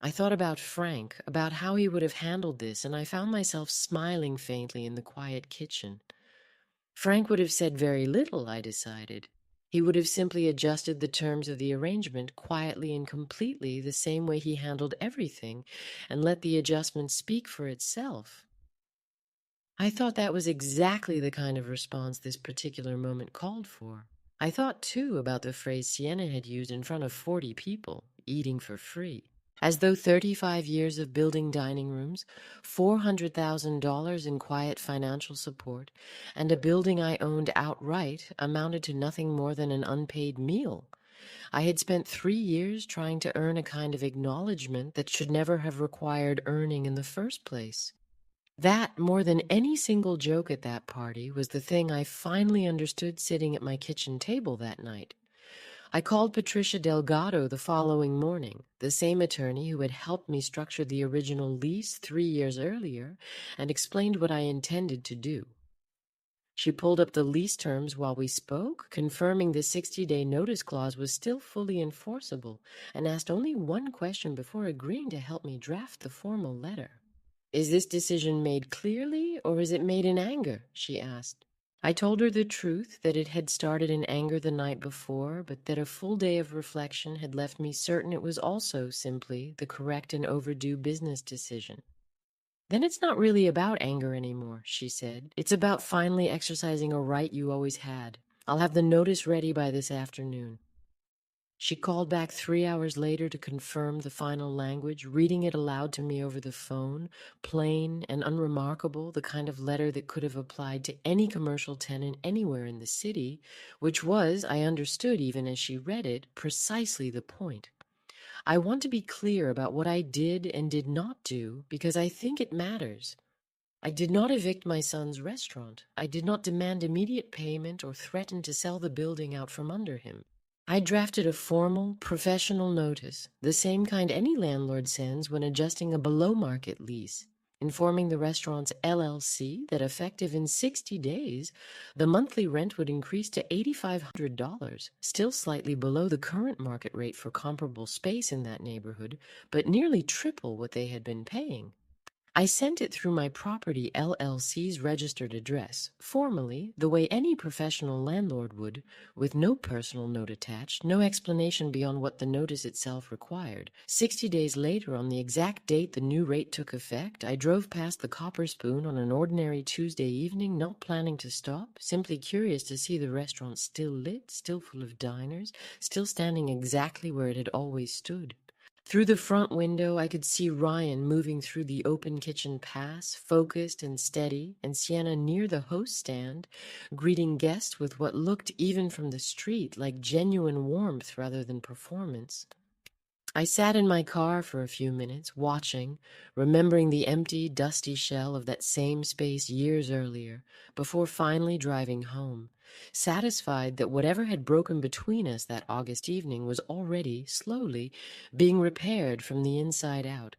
I thought about Frank, about how he would have handled this, and I found myself smiling faintly in the quiet kitchen. Frank would have said very little, I decided. He would have simply adjusted the terms of the arrangement quietly and completely the same way he handled everything, and let the adjustment speak for itself. I thought that was exactly the kind of response this particular moment called for. I thought, too, about the phrase Sienna had used in front of 40 people, eating for free. As though 35 years of building dining rooms, $400,000 in quiet financial support, and a building I owned outright amounted to nothing more than an unpaid meal. I had spent 3 years trying to earn a kind of acknowledgement that should never have required earning in the first place. That, more than any single joke at that party, was the thing I finally understood sitting at my kitchen table that night. I called Patricia Delgado the following morning, the same attorney who had helped me structure the original lease 3 years earlier, and explained what I intended to do. She pulled up the lease terms while we spoke, confirming the 60-day notice clause was still fully enforceable, and asked only one question before agreeing to help me draft the formal letter. "Is this decision made clearly, or is it made in anger?" she asked. I told her the truth, that it had started in anger the night before, but that a full day of reflection had left me certain it was also simply the correct and overdue business decision. "Then it's not really about anger anymore," she said. "It's about finally exercising a right you always had. I'll have the notice ready by this afternoon." She called back 3 hours later to confirm the final language, reading it aloud to me over the phone, plain and unremarkable, the kind of letter that could have applied to any commercial tenant anywhere in the city, which was, I understood even as she read it, precisely the point. I want to be clear about what I did and did not do because I think it matters. I did not evict my son's restaurant. I did not demand immediate payment or threaten to sell the building out from under him. I drafted a formal, professional notice, the same kind any landlord sends when adjusting a below-market lease, informing the restaurant's LLC that effective in 60 days, the monthly rent would increase to $8,500, still slightly below the current market rate for comparable space in that neighborhood, but nearly triple what they had been paying. I sent it through my property LLC's registered address, formally, the way any professional landlord would, with no personal note attached, no explanation beyond what the notice itself required. 60 days later, on the exact date the new rate took effect, I drove past the Copper Spoon on an ordinary Tuesday evening, not planning to stop, simply curious to see the restaurant still lit, still full of diners, still standing exactly where it had always stood. Through the front window, I could see Ryan moving through the open kitchen pass, focused and steady, and Sienna near the host stand, greeting guests with what looked, even from the street, like genuine warmth rather than performance. I sat in my car for a few minutes, watching, remembering the empty, dusty shell of that same space years earlier, before finally driving home, satisfied that whatever had broken between us that August evening was already, slowly, being repaired from the inside out.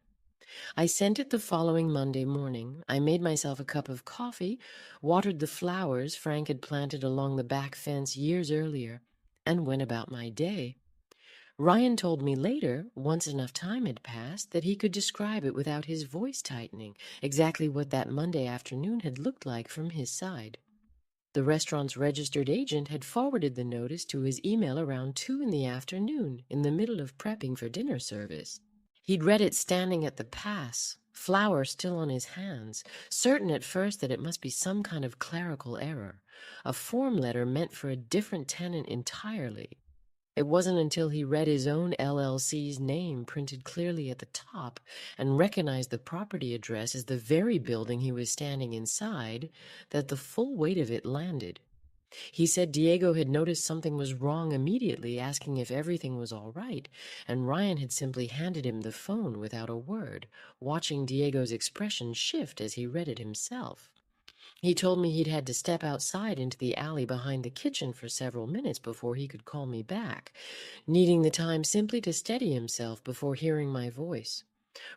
I sent it the following Monday morning. I made myself a cup of coffee, watered the flowers Frank had planted along the back fence years earlier, and went about my day. Ryan told me later, once enough time had passed, that he could describe it without his voice tightening, exactly what that Monday afternoon had looked like from his side. The restaurant's registered agent had forwarded the notice to his email around 2 in the afternoon, in the middle of prepping for dinner service. He'd read it standing at the pass, flour still on his hands, certain at first that it must be some kind of clerical error, a form letter meant for a different tenant entirely. It wasn't until he read his own LLC's name printed clearly at the top and recognized the property address as the very building he was standing inside that the full weight of it landed. He said Diego had noticed something was wrong immediately, asking if everything was all right, and Ryan had simply handed him the phone without a word, watching Diego's expression shift as he read it himself. He told me he'd had to step outside into the alley behind the kitchen for several minutes before he could call me back, needing the time simply to steady himself before hearing my voice.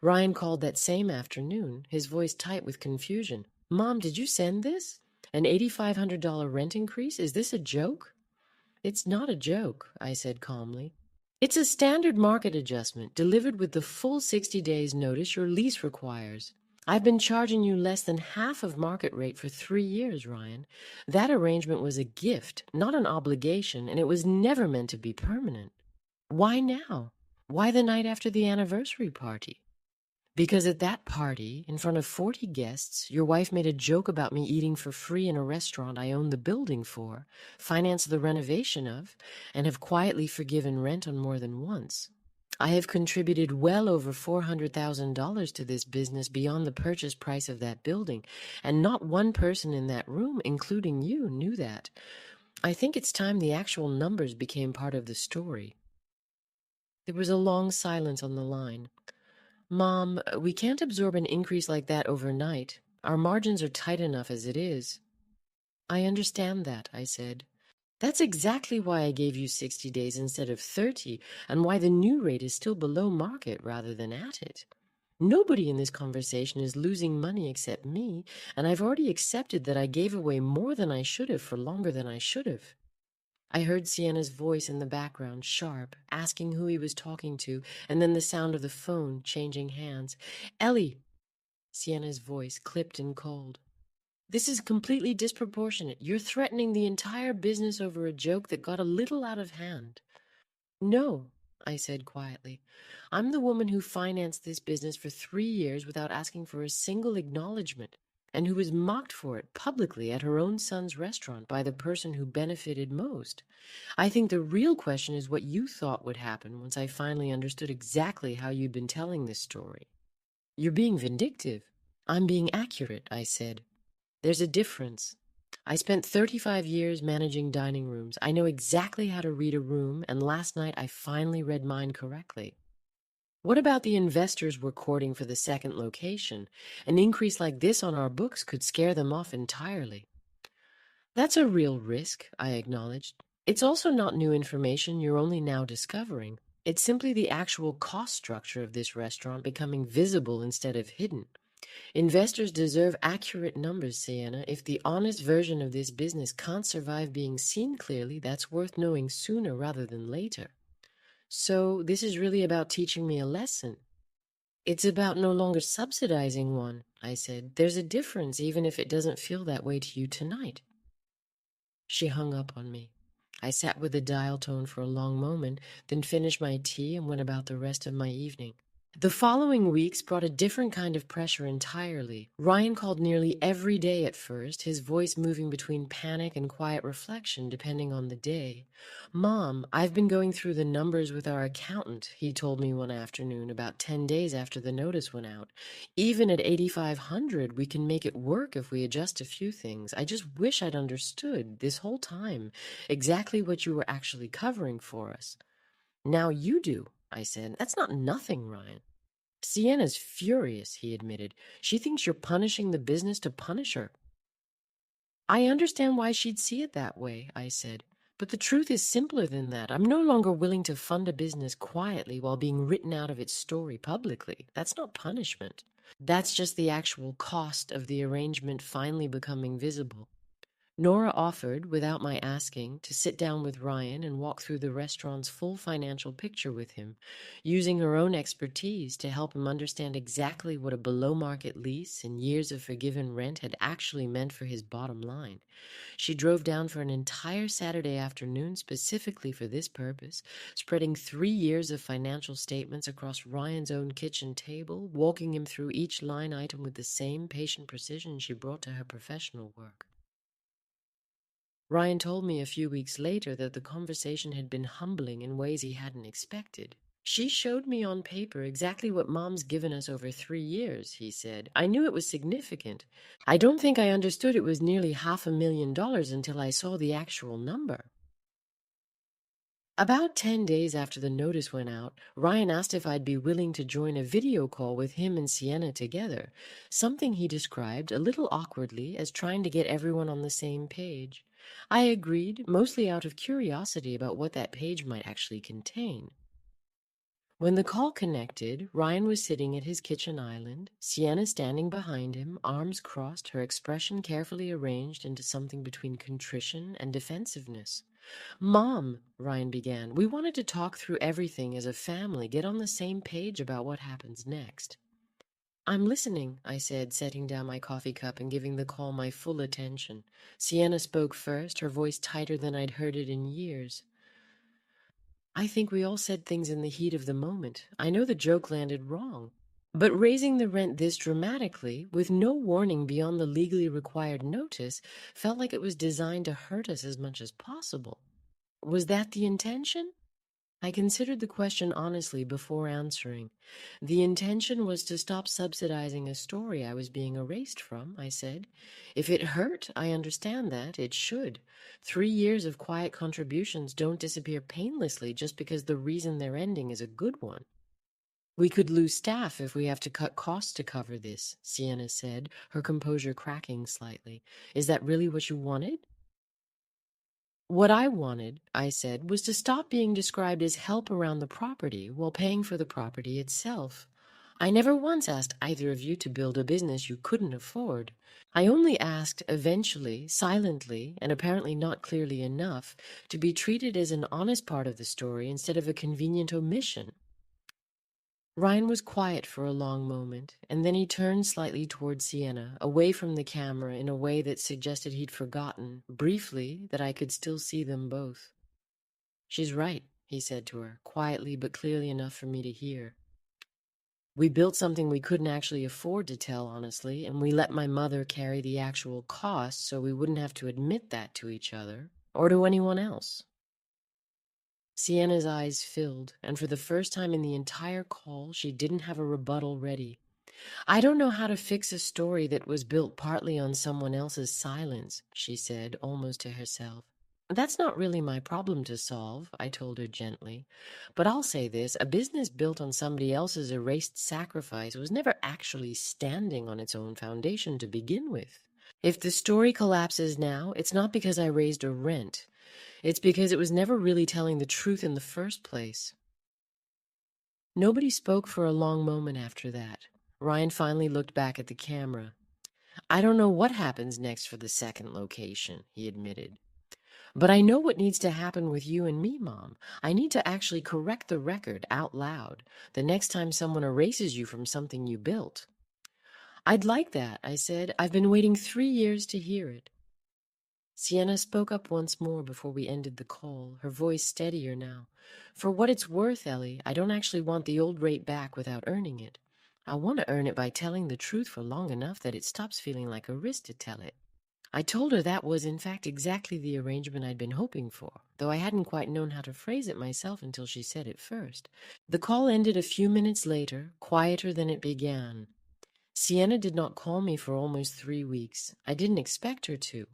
Ryan called that same afternoon, his voice tight with confusion. "Mom, did you send this? An $8,500 rent increase? Is this a joke?" "It's not a joke," I said calmly. "It's a standard market adjustment delivered with the full 60 days notice your lease requires. I've been charging you less than half of market rate for 3 years, Ryan. That arrangement was a gift, not an obligation, and it was never meant to be permanent. Why now? Why the night after the anniversary party?" "Because at that party, in front of 40 guests, your wife made a joke about me eating for free in a restaurant I own the building for, financed the renovation of, and have quietly forgiven rent on more than once. I have contributed well over $400,000 to this business beyond the purchase price of that building, and not one person in that room, including you, knew that. I think it's time the actual numbers became part of the story." There was a long silence on the line. "Mom, we can't absorb an increase like that overnight. Our margins are tight enough as it is." "I understand that," I said. "That's exactly why I gave you 60 days instead of 30, and why the new rate is still below market rather than at it. Nobody in this conversation is losing money except me, and I've already accepted that I gave away more than I should have for longer than I should have." I heard Sienna's voice in the background, sharp, asking who he was talking to, and then the sound of the phone changing hands. "Ellie," Sienna's voice, clipped and cold. "This is completely disproportionate. You're threatening the entire business over a joke that got a little out of hand." "No," I said quietly. "I'm the woman who financed this business for 3 years without asking for a single acknowledgement, and who was mocked for it publicly at her own son's restaurant by the person who benefited most. I think the real question is what you thought would happen once I finally understood exactly how you'd been telling this story." "You're being vindictive." "I'm being accurate," I said. "There's a difference. I spent 35 years managing dining rooms. I know exactly how to read a room, and last night I finally read mine correctly. What about the investors we're courting for the second location? An increase like this on our books could scare them off entirely." "That's a real risk," I acknowledged. "It's also not new information you're only now discovering. It's simply the actual cost structure of this restaurant becoming visible instead of hidden. Investors deserve accurate numbers, Sienna. If the honest version of this business can't survive being seen clearly, that's worth knowing sooner rather than later. So this is really about teaching me a lesson." It's about no longer subsidizing one, I said. There's a difference, even if it doesn't feel that way to you tonight. She hung up on me. I sat with the dial tone for a long moment, then finished my tea and went about the rest of my evening. The following weeks brought a different kind of pressure entirely. Ryan called nearly every day at first, his voice moving between panic and quiet reflection depending on the day. "Mom, I've been going through the numbers with our accountant," he told me one afternoon about 10 days after the notice went out. "Even at 8,500, we can make it work if we adjust a few things. I just wish I'd understood this whole time exactly what you were actually covering for us." "Now you do," I said. "That's not nothing, Ryan." "Sienna's furious," he admitted. "She thinks you're punishing the business to punish her." "I understand why she'd see it that way," I said. "But the truth is simpler than that. I'm no longer willing to fund a business quietly while being written out of its story publicly. That's not punishment. That's just the actual cost of the arrangement finally becoming visible." Nora offered, without my asking, to sit down with Ryan and walk through the restaurant's full financial picture with him, using her own expertise to help him understand exactly what a below-market lease and years of forgiven rent had actually meant for his bottom line. She drove down for an entire Saturday afternoon specifically for this purpose, spreading 3 years of financial statements across Ryan's own kitchen table, walking him through each line item with the same patient precision she brought to her professional work. Ryan told me a few weeks later that the conversation had been humbling in ways he hadn't expected. "She showed me on paper exactly what Mom's given us over 3 years," he said. "I knew it was significant. I don't think I understood it was nearly $500,000 until I saw the actual number." About 10 days after the notice went out, Ryan asked if I'd be willing to join a video call with him and Sienna together, something he described, a little awkwardly, as trying to get everyone on the same page. I agreed, mostly out of curiosity about what that page might actually contain. When the call connected, Ryan was sitting at his kitchen island, Sienna standing behind him, arms crossed, her expression carefully arranged into something between contrition and defensiveness. "Mom," Ryan began, "we wanted to talk through everything as a family, get on the same page about what happens next." "I'm listening," I said, setting down my coffee cup and giving the call my full attention. Sienna spoke first, her voice tighter than I'd heard it in years. "I think we all said things in the heat of the moment. I know the joke landed wrong. But raising the rent this dramatically, with no warning beyond the legally required notice, felt like it was designed to hurt us as much as possible. Was that the intention?" I considered the question honestly before answering. "The intention was to stop subsidizing a story I was being erased from," I said. "If it hurt, I understand that. It should. 3 years of quiet contributions don't disappear painlessly just because the reason they're ending is a good one." "We could lose staff if we have to cut costs to cover this," Sienna said, her composure cracking slightly. "Is that really what you wanted?" "What I wanted," I said, "was to stop being described as help around the property while paying for the property itself. I never once asked either of you to build a business you couldn't afford. I only asked, eventually, silently, and apparently not clearly enough, to be treated as an honest part of the story instead of a convenient omission." Ryan was quiet for a long moment, and then he turned slightly toward Sienna, away from the camera in a way that suggested he'd forgotten, briefly, that I could still see them both. "She's right," he said to her, quietly but clearly enough for me to hear. "We built something we couldn't actually afford to tell honestly, and we let my mother carry the actual cost so we wouldn't have to admit that to each other, or to anyone else." Sienna's eyes filled, and for the first time in the entire call, she didn't have a rebuttal ready. "I don't know how to fix a story that was built partly on someone else's silence," she said, almost to herself. "That's not really my problem to solve," I told her gently. "But I'll say this, a business built on somebody else's erased sacrifice was never actually standing on its own foundation to begin with. If the story collapses now, it's not because I raised a rent. It's because it was never really telling the truth in the first place." Nobody spoke for a long moment after that. Ryan finally looked back at the camera. "I don't know what happens next for the second location," he admitted. But I know what needs to happen with you and me, Mom. I need to actually correct the record out loud the next time someone erases you from something you built. I'd like that, I said. I've been waiting 3 years to hear it. Sienna spoke up once more before we ended the call, her voice steadier now. For what it's worth, Ellie, I don't actually want the old rate back without earning it. I want to earn it by telling the truth for long enough that it stops feeling like a risk to tell it. I told her that was, in fact, exactly the arrangement I'd been hoping for, though I hadn't quite known how to phrase it myself until she said it first. The call ended a few minutes later, quieter than it began. Sienna did not call me for almost 3 weeks. I didn't expect her to.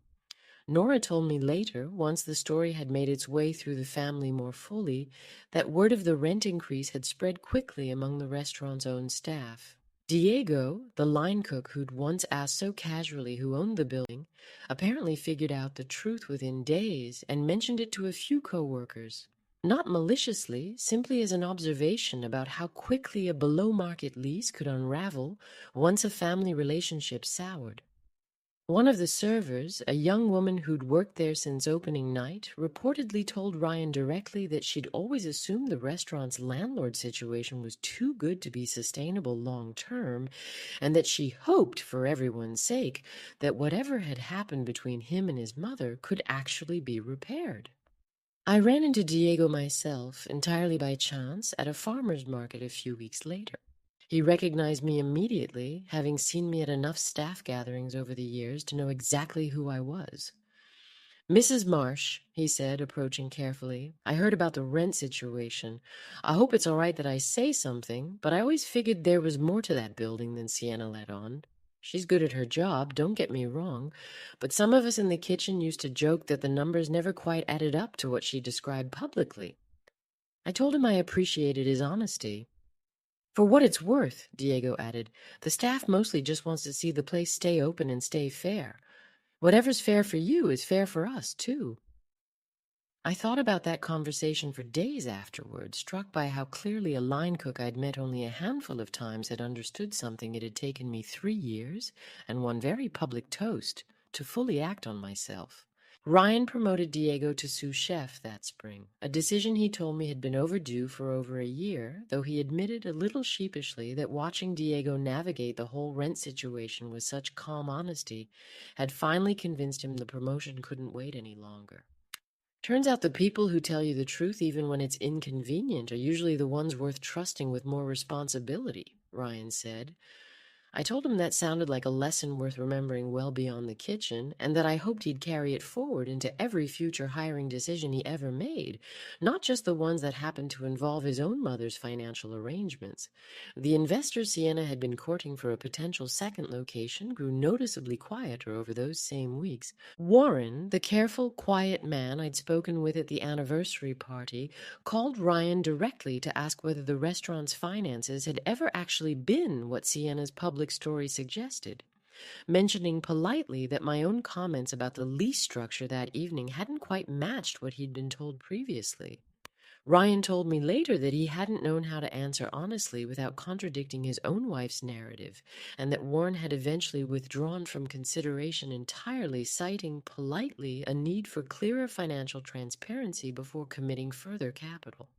Nora told me later, once the story had made its way through the family more fully, that word of the rent increase had spread quickly among the restaurant's own staff. Diego, the line cook who'd once asked so casually who owned the building, apparently figured out the truth within days and mentioned it to a few co-workers. Not maliciously, simply as an observation about how quickly a below-market lease could unravel once a family relationship soured. One of the servers, a young woman who'd worked there since opening night, reportedly told Ryan directly that she'd always assumed the restaurant's landlord situation was too good to be sustainable long term, and that she hoped, for everyone's sake, that whatever had happened between him and his mother could actually be repaired. I ran into Diego myself, entirely by chance, at a farmer's market a few weeks later. He recognized me immediately, having seen me at enough staff gatherings over the years to know exactly who I was. "Mrs. Marsh," he said, approaching carefully, "I heard about the rent situation. I hope it's all right that I say something, but I always figured there was more to that building than Sienna let on. She's good at her job, don't get me wrong, but some of us in the kitchen used to joke that the numbers never quite added up to what she described publicly." I told him I appreciated his honesty. "For what it's worth," Diego added, "the staff mostly just wants to see the place stay open and stay fair. Whatever's fair for you is fair for us, too." I thought about that conversation for days afterward, struck by how clearly a line cook I'd met only a handful of times had understood something it had taken me 3 years and one very public toast to fully act on myself. Ryan promoted Diego to sous chef that spring, a decision he told me had been overdue for over a year, though he admitted a little sheepishly that watching Diego navigate the whole rent situation with such calm honesty had finally convinced him the promotion couldn't wait any longer. "Turns out the people who tell you the truth even when it's inconvenient are usually the ones worth trusting with more responsibility," Ryan said. I told him that sounded like a lesson worth remembering well beyond the kitchen, and that I hoped he'd carry it forward into every future hiring decision he ever made, not just the ones that happened to involve his own mother's financial arrangements. The investor Sienna had been courting for a potential second location grew noticeably quieter over those same weeks. Warren, the careful, quiet man I'd spoken with at the anniversary party, called Ryan directly to ask whether the restaurant's finances had ever actually been what Sienna's public story suggested, mentioning politely that my own comments about the lease structure that evening hadn't quite matched what he'd been told previously. Ryan told me later that he hadn't known how to answer honestly without contradicting his own wife's narrative, and that Warren had eventually withdrawn from consideration entirely, citing politely a need for clearer financial transparency before committing further capital.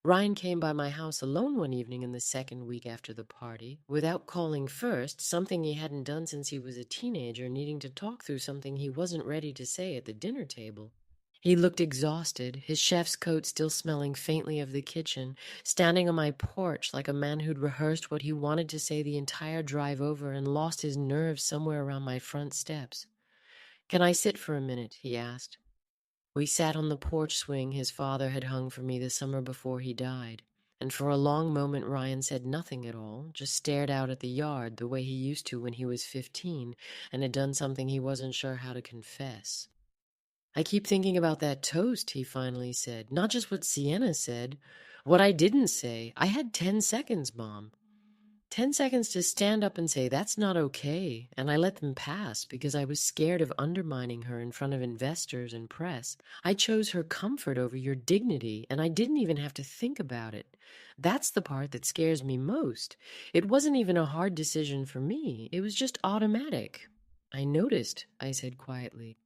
Ryan came by my house alone one evening in the second week after the party, without calling first, something he hadn't done since he was a teenager, needing to talk through something he wasn't ready to say at the dinner table. He looked exhausted, his chef's coat still smelling faintly of the kitchen, standing on my porch like a man who'd rehearsed what he wanted to say the entire drive over and lost his nerve somewhere around my front steps. "Can I sit for a minute?" he asked. We sat on the porch swing his father had hung for me the summer before he died, and for a long moment Ryan said nothing at all, just stared out at the yard the way he used to when he was 15 and had done something he wasn't sure how to confess. "I keep thinking about that toast," he finally said. "Not just what Sienna said. What I didn't say. I had 10 seconds, Mom. 10 seconds to stand up and say, that's not okay. And I let them pass because I was scared of undermining her in front of investors and press. I chose her comfort over your dignity, and I didn't even have to think about it. That's the part that scares me most. It wasn't even a hard decision for me. It was just automatic." "I noticed," I said quietly.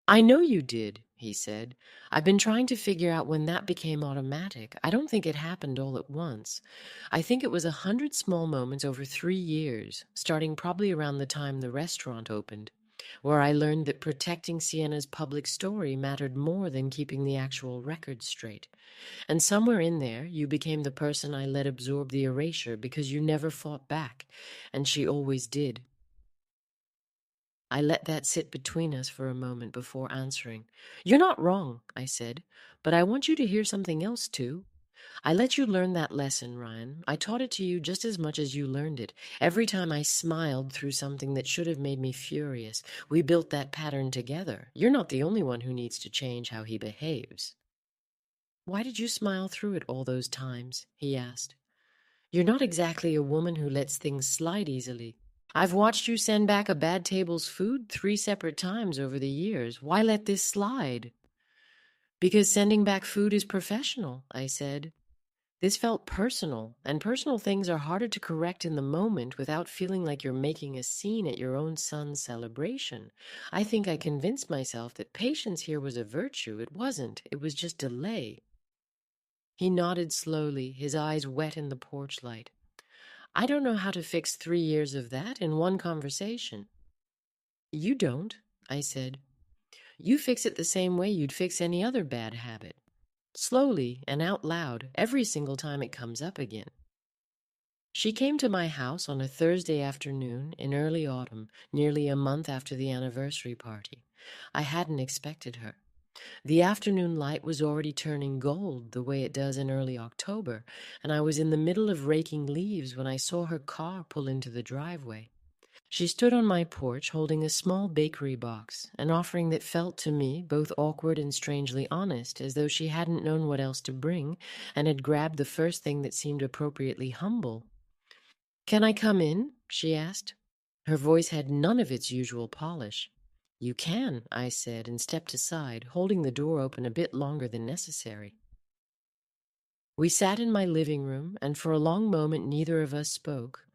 I know you did, he said. I've been trying to figure out when that became automatic. I don't think it happened all at once. I think it was 100 small moments over 3 years, starting probably around the time the restaurant opened, where I learned that protecting Sienna's public story mattered more than keeping the actual record straight. And somewhere in there, you became the person I let absorb the erasure because you never fought back, and she always did. I let that sit between us for a moment before answering. You're not wrong, I said, but I want you to hear something else too. I let you learn that lesson, Ryan. I taught it to you just as much as you learned it. Every time I smiled through something that should have made me furious, we built that pattern together. You're not the only one who needs to change how he behaves. Why did you smile through it all those times? He asked. You're not exactly a woman who lets things slide easily. I've watched you send back a bad table's food 3 separate times over the years. Why let this slide? Because sending back food is professional, I said. This felt personal, and personal things are harder to correct in the moment without feeling like you're making a scene at your own son's celebration. I think I convinced myself that patience here was a virtue. It wasn't. It was just delay. He nodded slowly, his eyes wet in the porch light. I don't know how to fix 3 years of that in one conversation. You don't, I said. You fix it the same way you'd fix any other bad habit. Slowly and out loud, every single time it comes up again. She came to my house on a Thursday afternoon in early autumn, nearly a month after the anniversary party. I hadn't expected her. The afternoon light was already turning gold the way it does in early October, and I was in the middle of raking leaves when I saw her car pull into the driveway. She stood on my porch holding a small bakery box, an offering that felt to me both awkward and strangely honest, as though she hadn't known what else to bring and had grabbed the first thing that seemed appropriately humble. Can I come in? She asked. Her voice had none of its usual polish. You can, I said, and stepped aside, holding the door open a bit longer than necessary. We sat in my living room, and for a long moment neither of us spoke.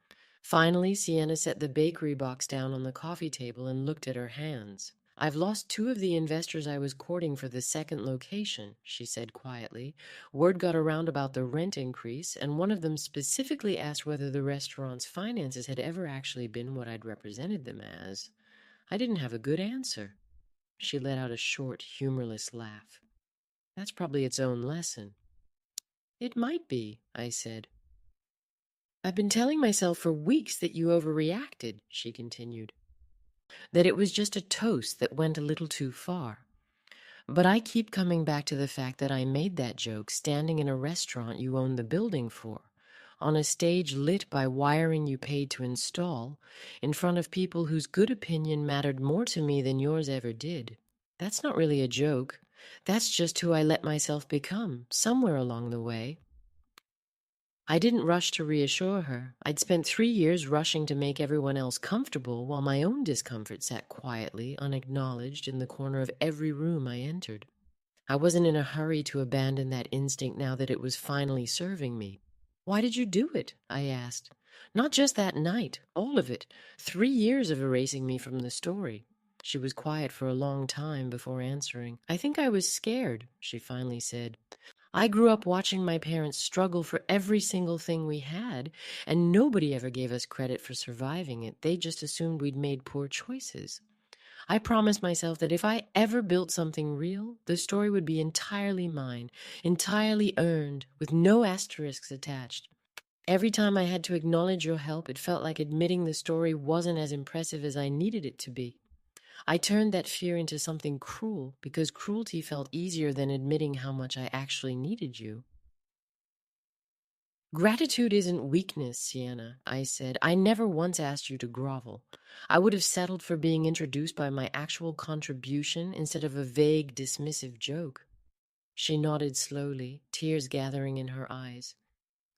Finally, Sienna set the bakery box down on the coffee table and looked at her hands. I've lost 2 of the investors I was courting for the second location, she said quietly. Word got around about the rent increase, and one of them specifically asked whether the restaurant's finances had ever actually been what I'd represented them as. I didn't have a good answer. She let out a short, humorless laugh. That's probably its own lesson. It might be, I said. I've been telling myself for weeks that you overreacted, she continued. That it was just a toast that went a little too far. But I keep coming back to the fact that I made that joke standing in a restaurant you own the building for, on a stage lit by wiring you paid to install, in front of people whose good opinion mattered more to me than yours ever did. That's not really a joke. That's just who I let myself become, somewhere along the way. I didn't rush to reassure her. I'd spent 3 years rushing to make everyone else comfortable while my own discomfort sat quietly, unacknowledged, in the corner of every room I entered. I wasn't in a hurry to abandon that instinct now that it was finally serving me. Why did you do it? I asked. Not just that night, all of it. 3 years of erasing me from the story. She was quiet for a long time before answering. I think I was scared, she finally said. I grew up watching my parents struggle for every single thing we had, and nobody ever gave us credit for surviving it. They just assumed we'd made poor choices. I promised myself that if I ever built something real, the story would be entirely mine, entirely earned, with no asterisks attached. Every time I had to acknowledge your help, it felt like admitting the story wasn't as impressive as I needed it to be. I turned that fear into something cruel because cruelty felt easier than admitting how much I actually needed you. Gratitude isn't weakness, Sienna, I said. I never once asked you to grovel. I would have settled for being introduced by my actual contribution instead of a vague, dismissive joke. She nodded slowly, tears gathering in her eyes.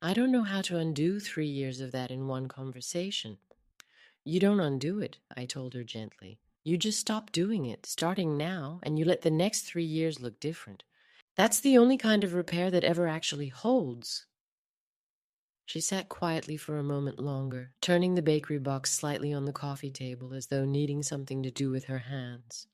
I don't know how to undo 3 years of that in one conversation. You don't undo it, I told her gently. You just stop doing it, starting now, and you let the next 3 years look different. That's the only kind of repair that ever actually holds. She sat quietly for a moment longer, turning the bakery box slightly on the coffee table as though needing something to do with her hands.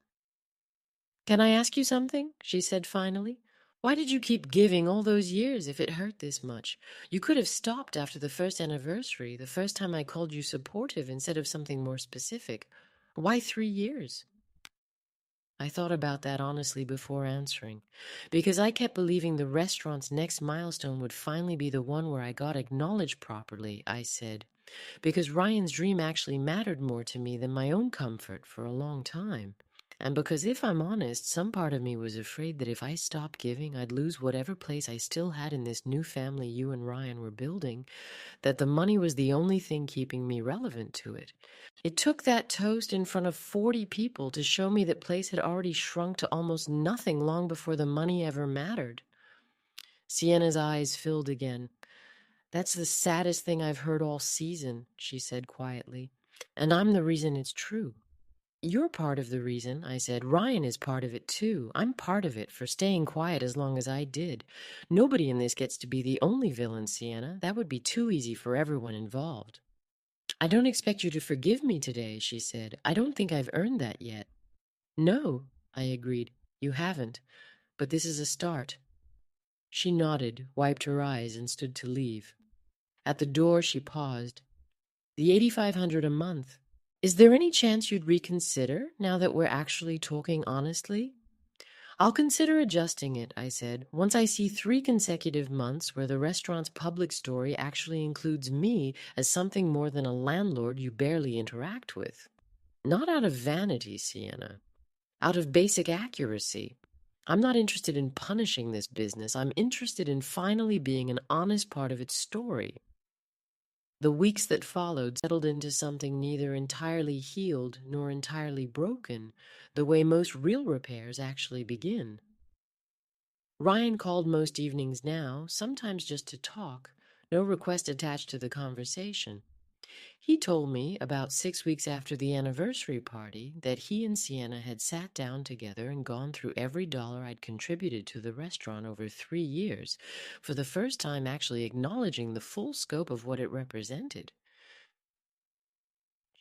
Can I ask you something? She said finally. Why did you keep giving all those years if it hurt this much? You could have stopped after the first anniversary, the first time I called you supportive instead of something more specific. Why 3 years? I thought about that honestly before answering, because I kept believing the restaurant's next milestone would finally be the one where I got acknowledged properly, I said, because Ryan's dream actually mattered more to me than my own comfort for a long time. And because if I'm honest, some part of me was afraid that if I stopped giving, I'd lose whatever place I still had in this new family you and Ryan were building, that the money was the only thing keeping me relevant to it. It took that toast in front of 40 people to show me that place had already shrunk to almost nothing long before the money ever mattered. Sienna's eyes filled again. That's the saddest thing I've heard all season, she said quietly. And I'm the reason it's true. You're part of the reason, I said. Ryan is part of it too. I'm part of it for staying quiet as long as I did. Nobody in this gets to be the only villain, Sienna. That would be too easy for everyone involved. I don't expect you to forgive me today, she said. I don't think I've earned that yet. No, I agreed. You haven't. But this is a start. She nodded, wiped her eyes, and stood to leave. At the door, she paused. The $8,500 a month. Is there any chance you'd reconsider now that we're actually talking honestly? I'll consider adjusting it, I said, once I see 3 consecutive months where the restaurant's public story actually includes me as something more than a landlord you barely interact with. Not out of vanity, Sienna. Out of basic accuracy. I'm not interested in punishing this business. I'm interested in finally being an honest part of its story. The weeks that followed settled into something neither entirely healed nor entirely broken, the way most real repairs actually begin. Ryan called most evenings now, sometimes just to talk, no request attached to the conversation. He told me, about 6 weeks after the anniversary party, that he and Sienna had sat down together and gone through every dollar I'd contributed to the restaurant over 3 years, for the first time actually acknowledging the full scope of what it represented.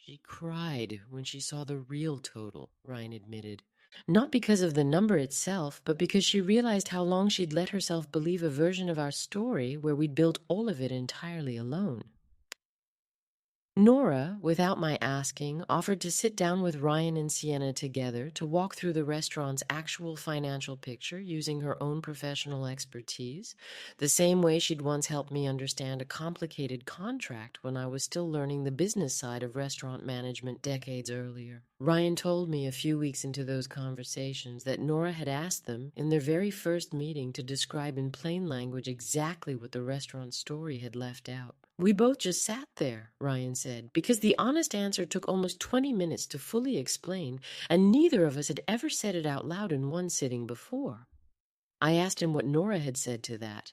She cried when she saw the real total, Ryan admitted. Not because of the number itself, but because she realized how long she'd let herself believe a version of our story where we'd built all of it entirely alone. Nora, without my asking, offered to sit down with Ryan and Sienna together to walk through the restaurant's actual financial picture using her own professional expertise, the same way she'd once helped me understand a complicated contract when I was still learning the business side of restaurant management decades earlier. Ryan told me a few weeks into those conversations that Nora had asked them in their very first meeting to describe in plain language exactly what the restaurant story had left out. We both just sat there, Ryan said, because the honest answer took almost 20 minutes to fully explain, and neither of us had ever said it out loud in one sitting before. I asked him what Nora had said to that.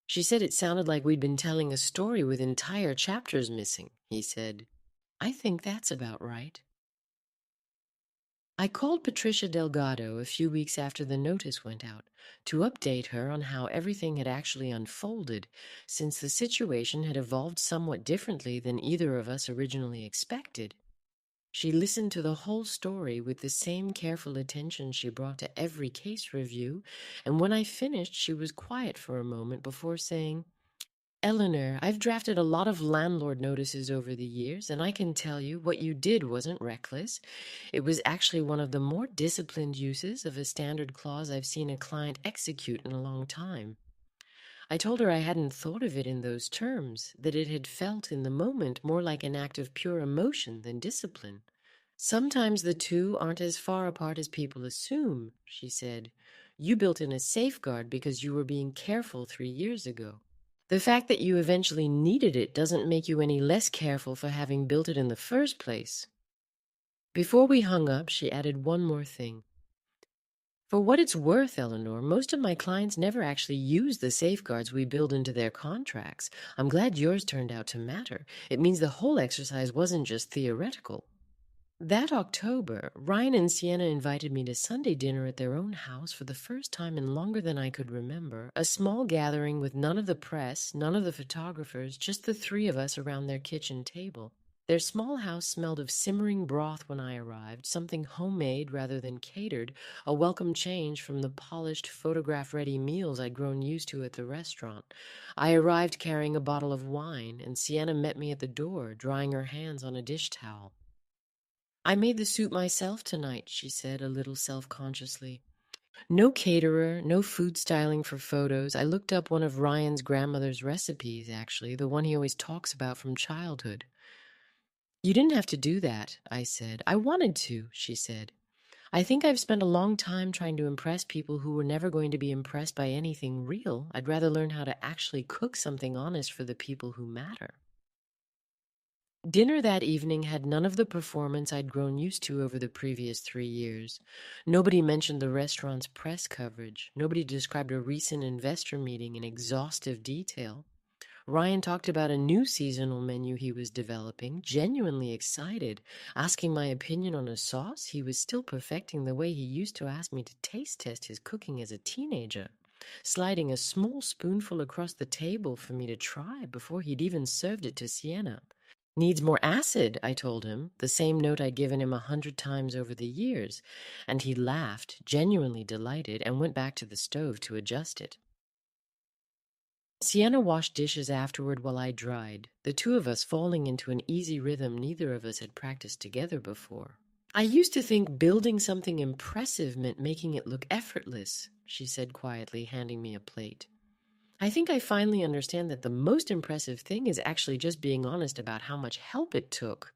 She said it sounded like we'd been telling a story with entire chapters missing, he said. I think that's about right. I called Patricia Delgado a few weeks after the notice went out to update her on how everything had actually unfolded, since the situation had evolved somewhat differently than either of us originally expected. She listened to the whole story with the same careful attention she brought to every case review, and when I finished, she was quiet for a moment before saying, Eleanor, I've drafted a lot of landlord notices over the years, and I can tell you what you did wasn't reckless. It was actually one of the more disciplined uses of a standard clause I've seen a client execute in a long time. I told her I hadn't thought of it in those terms, that it had felt in the moment more like an act of pure emotion than discipline. Sometimes the two aren't as far apart as people assume, she said. You built in a safeguard because you were being careful 3 years ago. The fact that you eventually needed it doesn't make you any less careful for having built it in the first place. Before we hung up, she added one more thing. For what it's worth, Eleanor, most of my clients never actually use the safeguards we build into their contracts. I'm glad yours turned out to matter. It means the whole exercise wasn't just theoretical. That October, Ryan and Sienna invited me to Sunday dinner at their own house for the first time in longer than I could remember, a small gathering with none of the press, none of the photographers, just the 3 of us around their kitchen table. Their small house smelled of simmering broth when I arrived, something homemade rather than catered, a welcome change from the polished, photograph-ready meals I'd grown used to at the restaurant. I arrived carrying a bottle of wine, and Sienna met me at the door, drying her hands on a dish towel. "I made the soup myself tonight," she said, a little self-consciously. "No caterer, no food styling for photos. I looked up one of Ryan's grandmother's recipes, actually, the one he always talks about from childhood." "You didn't have to do that," I said. "I wanted to," she said. "I think I've spent a long time trying to impress people who were never going to be impressed by anything real. I'd rather learn how to actually cook something honest for the people who matter." Dinner that evening had none of the performance I'd grown used to over the previous 3 years. Nobody mentioned the restaurant's press coverage. Nobody described a recent investor meeting in exhaustive detail. Ryan talked about a new seasonal menu he was developing, genuinely excited, asking my opinion on a sauce he was still perfecting the way he used to ask me to taste test his cooking as a teenager, sliding a small spoonful across the table for me to try before he'd even served it to Sienna. "Needs more acid," I told him, the same note I'd given him 100 times over the years, and he laughed, genuinely delighted, and went back to the stove to adjust it. Sienna washed dishes afterward while I dried, the two of us falling into an easy rhythm neither of us had practiced together before. "I used to think building something impressive meant making it look effortless," she said quietly, handing me a plate. "I think I finally understand that the most impressive thing is actually just being honest about how much help it took."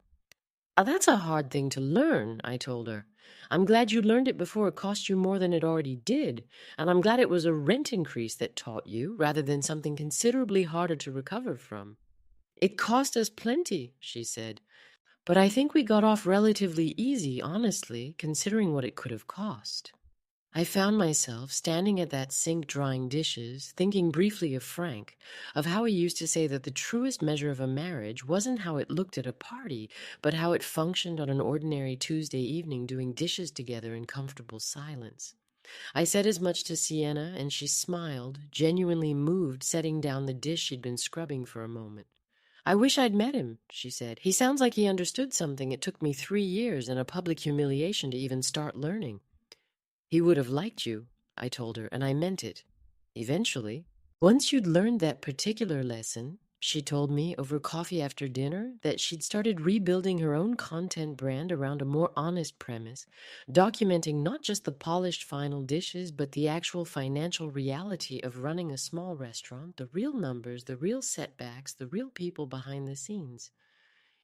That's a hard thing to learn," I told her. "I'm glad you learned it before it cost you more than it already did, and I'm glad it was a rent increase that taught you, rather than something considerably harder to recover from." "It cost us plenty," she said, "but I think we got off relatively easy, honestly, considering what it could have cost." I found myself standing at that sink drying dishes, thinking briefly of Frank, of how he used to say that the truest measure of a marriage wasn't how it looked at a party, but how it functioned on an ordinary Tuesday evening doing dishes together in comfortable silence. I said as much to Sienna, and she smiled, genuinely moved, setting down the dish she'd been scrubbing for a moment. "I wish I'd met him," she said. "He sounds like he understood something it took me 3 years and a public humiliation to even start learning." "He would have liked you," I told her, and I meant it. Eventually. Once you'd learned that particular lesson, she told me over coffee after dinner that she'd started rebuilding her own content brand around a more honest premise, documenting not just the polished final dishes, but the actual financial reality of running a small restaurant, the real numbers, the real setbacks, the real people behind the scenes.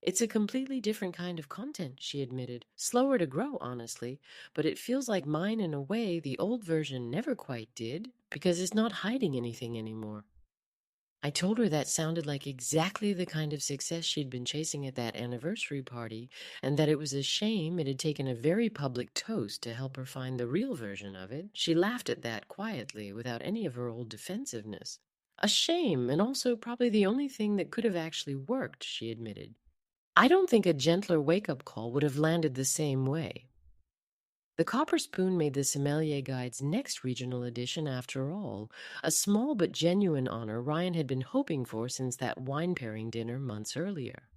"It's a completely different kind of content," she admitted. "Slower to grow, honestly, but it feels like mine in a way the old version never quite did, because it's not hiding anything anymore." I told her that sounded like exactly the kind of success she'd been chasing at that anniversary party, and that it was a shame it had taken a very public toast to help her find the real version of it. She laughed at that quietly, without any of her old defensiveness. "A shame, and also probably the only thing that could have actually worked," she admitted. I don't think a gentler wake-up call would have landed the same way. The Copper Spoon made the Sommelier Guide's next regional edition after all, a small but genuine honor Ryan had been hoping for since that wine pairing dinner months earlier.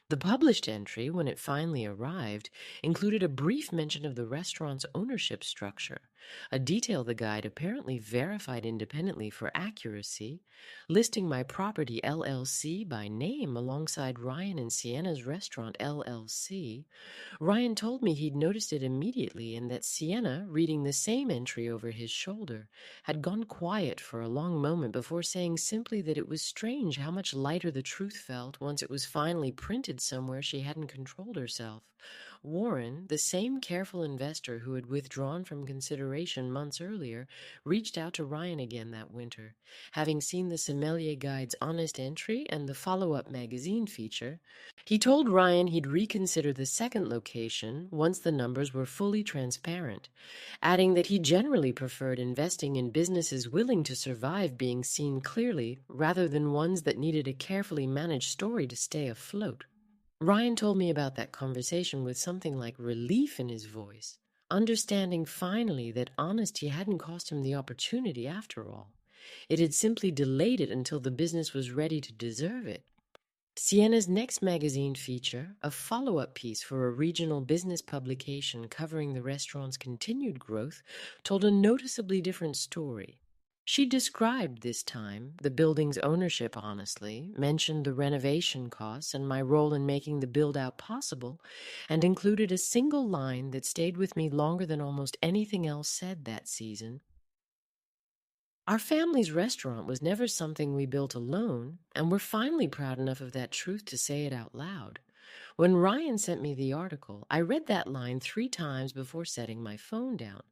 The published entry, when it finally arrived, included a brief mention of the restaurant's ownership structure, a detail the guide apparently verified independently for accuracy, listing my property LLC by name alongside Ryan and Sienna's Restaurant LLC. Ryan told me he'd noticed it immediately and that Sienna, reading the same entry over his shoulder, had gone quiet for a long moment before saying simply that it was strange how much lighter the truth felt once it was finally printed somewhere she hadn't controlled herself. Warren, the same careful investor who had withdrawn from consideration months earlier, reached out to Ryan again that winter. Having seen the Sommelier Guide's honest entry and the follow-up magazine feature, he told Ryan he'd reconsider the second location once the numbers were fully transparent, adding that he generally preferred investing in businesses willing to survive being seen clearly rather than ones that needed a carefully managed story to stay afloat. Ryan told me about that conversation with something like relief in his voice, understanding finally that honesty hadn't cost him the opportunity after all. It had simply delayed it until the business was ready to deserve it. Sienna's next magazine feature, a follow-up piece for a regional business publication covering the restaurant's continued growth, told a noticeably different story. She described this time the building's ownership honestly, mentioned the renovation costs and my role in making the build-out possible, and included a single line that stayed with me longer than almost anything else said that season. Our family's restaurant was never something we built alone, and we're finally proud enough of that truth to say it out loud. When Ryan sent me the article, I read that line 3 times before setting my phone down.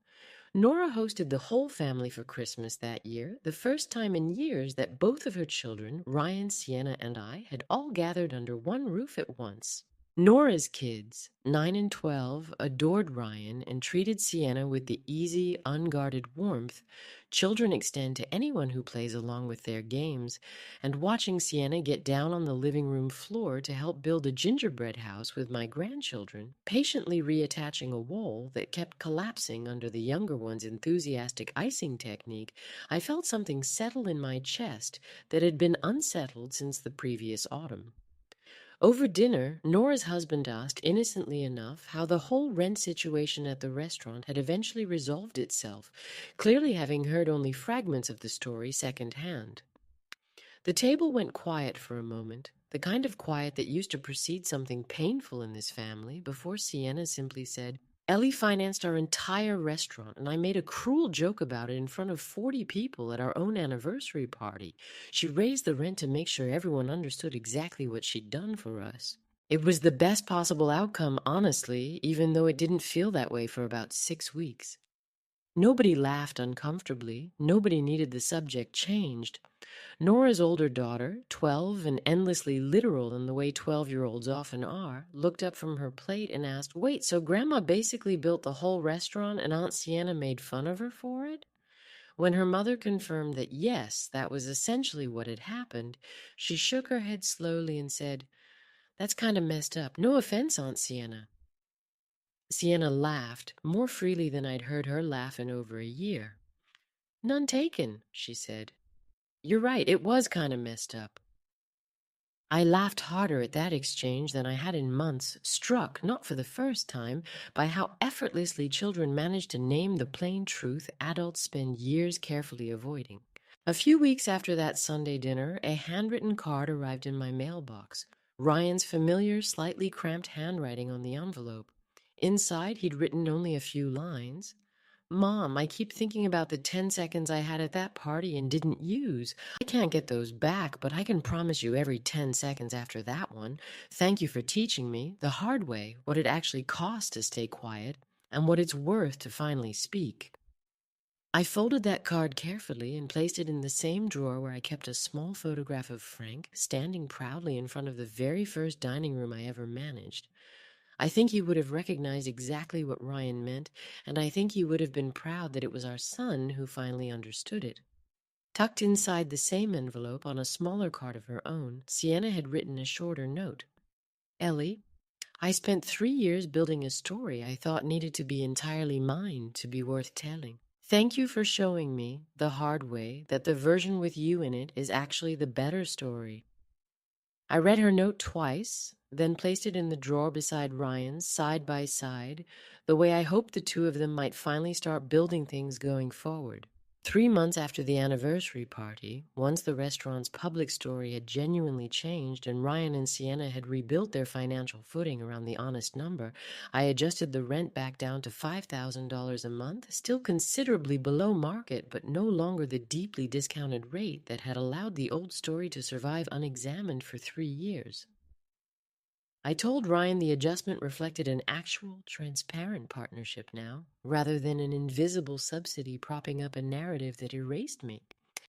Nora hosted the whole family for Christmas that year, the first time in years that both of her children, Ryan, Sienna, and I, had all gathered under one roof at once. Nora's kids, 9 and 12, adored Ryan and treated Sienna with the easy, unguarded warmth children extend to anyone who plays along with their games, and watching Sienna get down on the living room floor to help build a gingerbread house with my grandchildren, patiently reattaching a wall that kept collapsing under the younger one's enthusiastic icing technique, I felt something settle in my chest that had been unsettled since the previous autumn. Over dinner, Nora's husband asked, innocently enough, how the whole rent situation at the restaurant had eventually resolved itself, clearly having heard only fragments of the story secondhand. The table went quiet for a moment, the kind of quiet that used to precede something painful in this family, before Sienna simply said, "Ellie financed our entire restaurant, and I made a cruel joke about it in front of 40 people at our own anniversary party. She raised the rent to make sure everyone understood exactly what she'd done for us. It was the best possible outcome, honestly, even though it didn't feel that way for about 6 weeks." Nobody laughed uncomfortably. Nobody needed the subject changed. Nora's older daughter, 12 and endlessly literal in the way 12-year-olds often are, looked up from her plate and asked, "Wait, so Grandma basically built the whole restaurant and Aunt Sienna made fun of her for it?" When her mother confirmed that yes, that was essentially what had happened, she shook her head slowly and said, "That's kind of messed up. No offense, Aunt Sienna." Sienna laughed, more freely than I'd heard her laugh in over a year. "None taken," she said. "You're right, it was kind of messed up." I laughed harder at that exchange than I had in months, struck, not for the first time, by how effortlessly children manage to name the plain truth adults spend years carefully avoiding. A few weeks after that Sunday dinner, a handwritten card arrived in my mailbox. Ryan's familiar, slightly cramped handwriting on the envelope. Inside, he'd written only a few lines. "Mom, I keep thinking about the 10 seconds I had at that party and didn't use. I can't get those back, but I can promise you every 10 seconds after that one. Thank you for teaching me, the hard way, what it actually costs to stay quiet and what it's worth to finally speak." I folded that card carefully and placed it in the same drawer where I kept a small photograph of Frank standing proudly in front of the very first dining room I ever managed. I think he would have recognized exactly what Ryan meant, and I think he would have been proud that it was our son who finally understood it. Tucked inside the same envelope on a smaller card of her own, Sienna had written a shorter note. "Ellie, I spent 3 years building a story I thought needed to be entirely mine to be worth telling. Thank you for showing me, the hard way, that the version with you in it is actually the better story." I read her note twice, then placed it in the drawer beside Ryan's, side by side, the way I hoped the two of them might finally start building things going forward. 3 months after the anniversary party, once the restaurant's public story had genuinely changed and Ryan and Sienna had rebuilt their financial footing around the honest number, I adjusted the rent back down to $5,000 a month, still considerably below market, but no longer the deeply discounted rate that had allowed the old story to survive unexamined for 3 years. I told Ryan the adjustment reflected an actual, transparent partnership now, rather than an invisible subsidy propping up a narrative that erased me.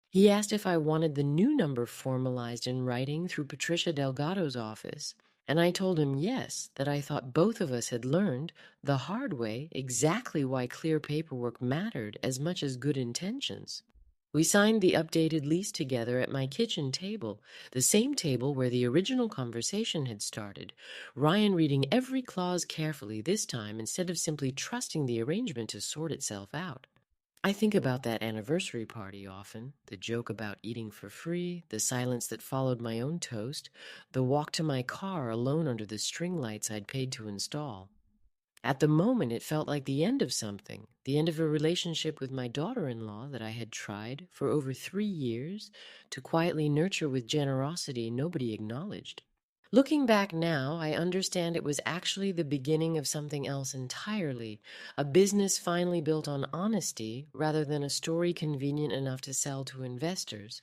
He asked if I wanted the new number formalized in writing through Patricia Delgado's office, and I told him yes, that I thought both of us had learned, the hard way, exactly why clear paperwork mattered as much as good intentions. We signed the updated lease together at my kitchen table, the same table where the original conversation had started, Ryan reading every clause carefully this time instead of simply trusting the arrangement to sort itself out. I think about that anniversary party often, the joke about eating for free, the silence that followed my own toast, the walk to my car alone under the string lights I'd paid to install. At the moment, it felt like the end of something, the end of a relationship with my daughter-in-law that I had tried for over 3 years to quietly nurture with generosity nobody acknowledged. Looking back now, I understand it was actually the beginning of something else entirely, a business finally built on honesty rather than a story convenient enough to sell to investors.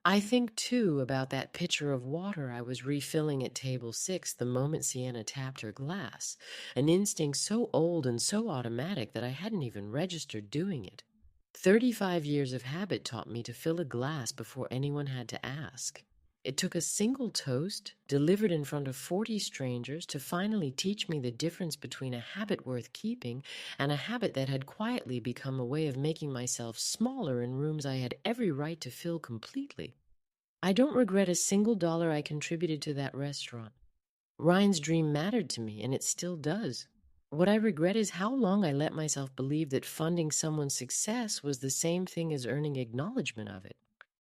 I think, too, about that pitcher of water I was refilling at table 6 the moment Sienna tapped her glass, an instinct so old and so automatic that I hadn't even registered doing it. 35 years of habit taught me to fill a glass before anyone had to ask. It took a single toast, delivered in front of 40 strangers, to finally teach me the difference between a habit worth keeping and a habit that had quietly become a way of making myself smaller in rooms I had every right to fill completely. I don't regret a single dollar I contributed to that restaurant. Ryan's dream mattered to me, and it still does. What I regret is how long I let myself believe that funding someone's success was the same thing as earning acknowledgement of it.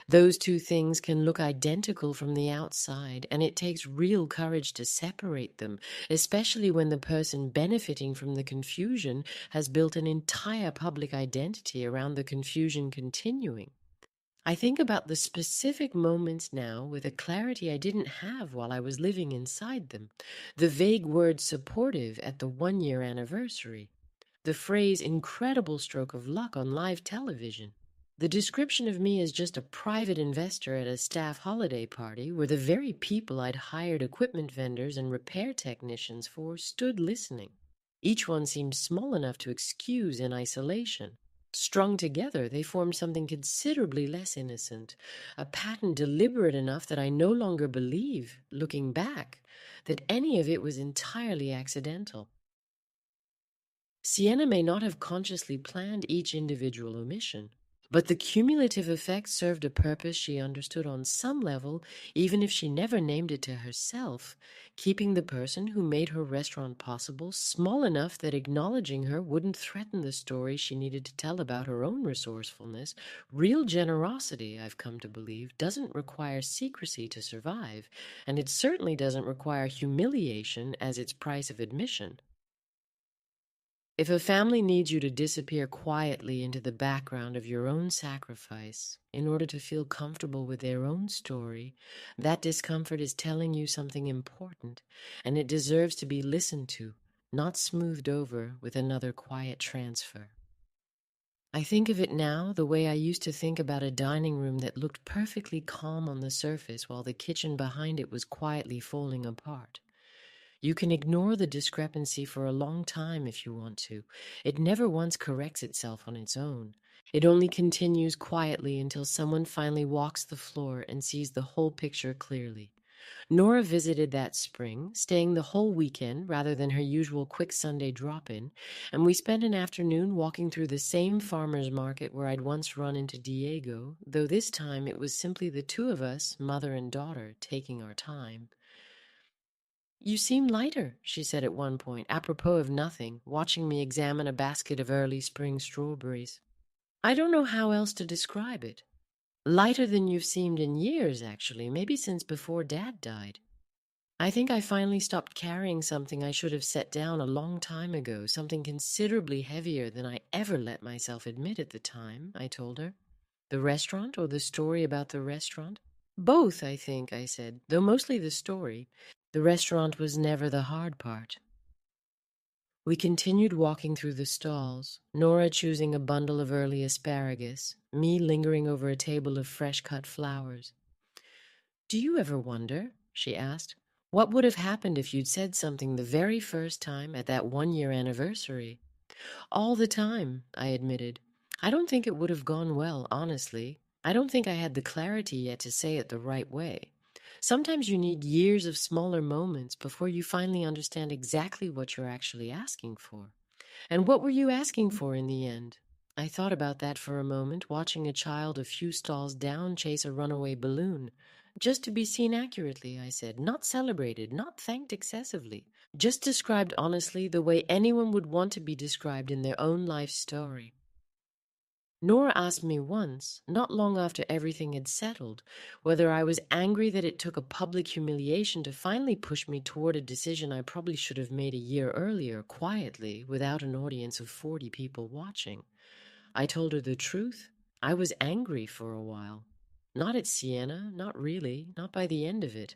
Those two things can look identical from the outside, and it takes real courage to separate them, especially when the person benefiting from the confusion has built an entire public identity around the confusion continuing. I think about the specific moments now with a clarity I didn't have while I was living inside them. The vague word supportive at the 1 year anniversary. The phrase incredible stroke of luck on live television. The description of me as just a private investor at a staff holiday party where the very people I'd hired equipment vendors and repair technicians for stood listening. Each one seemed small enough to excuse in isolation. Strung together, they formed something considerably less innocent, a pattern deliberate enough that I no longer believe, looking back, that any of it was entirely accidental. Sienna may not have consciously planned each individual omission, but the cumulative effect served a purpose she understood on some level, even if she never named it to herself, keeping the person who made her restaurant possible small enough that acknowledging her wouldn't threaten the story she needed to tell about her own resourcefulness. Real generosity, I've come to believe, doesn't require secrecy to survive, and it certainly doesn't require humiliation as its price of admission. If a family needs you to disappear quietly into the background of your own sacrifice in order to feel comfortable with their own story, that discomfort is telling you something important, and it deserves to be listened to, not smoothed over with another quiet transfer. I think of it now the way I used to think about a dining room that looked perfectly calm on the surface while the kitchen behind it was quietly falling apart. You can ignore the discrepancy for a long time if you want to. It never once corrects itself on its own. It only continues quietly until someone finally walks the floor and sees the whole picture clearly. Nora visited that spring, staying the whole weekend rather than her usual quick Sunday drop-in, and we spent an afternoon walking through the same farmer's market where I'd once run into Diego, though this time it was simply the two of us, mother and daughter, taking our time. "You seem lighter," she said at one point, apropos of nothing, watching me examine a basket of early spring strawberries. "I don't know how else to describe it. Lighter than you've seemed in years, actually, maybe since before Dad died. I think I finally stopped carrying something I should have set down a long time ago, something considerably heavier than I ever let myself admit at the time," I told her. "The restaurant or the story about the restaurant?" "Both, I think," I said, "though mostly the story. The restaurant was never the hard part." We continued walking through the stalls, Nora choosing a bundle of early asparagus, me lingering over a table of fresh-cut flowers. "Do you ever wonder," she asked, "what would have happened if you'd said something the very first time at that 1 year anniversary?" "All the time," I admitted. "I don't think it would have gone well, honestly. I don't think I had the clarity yet to say it the right way. Sometimes you need years of smaller moments before you finally understand exactly what you're actually asking for. And what were you asking for in the end?" I thought about that for a moment, watching a child a few stalls down chase a runaway balloon. "Just to be seen accurately," I said, "not celebrated, not thanked excessively. Just described honestly the way anyone would want to be described in their own life story." Nora asked me once, not long after everything had settled, whether I was angry that it took a public humiliation to finally push me toward a decision I probably should have made a year earlier, quietly, without an audience of 40 people watching. I told her the truth. I was angry for a while. Not at Sienna, not really, not by the end of it.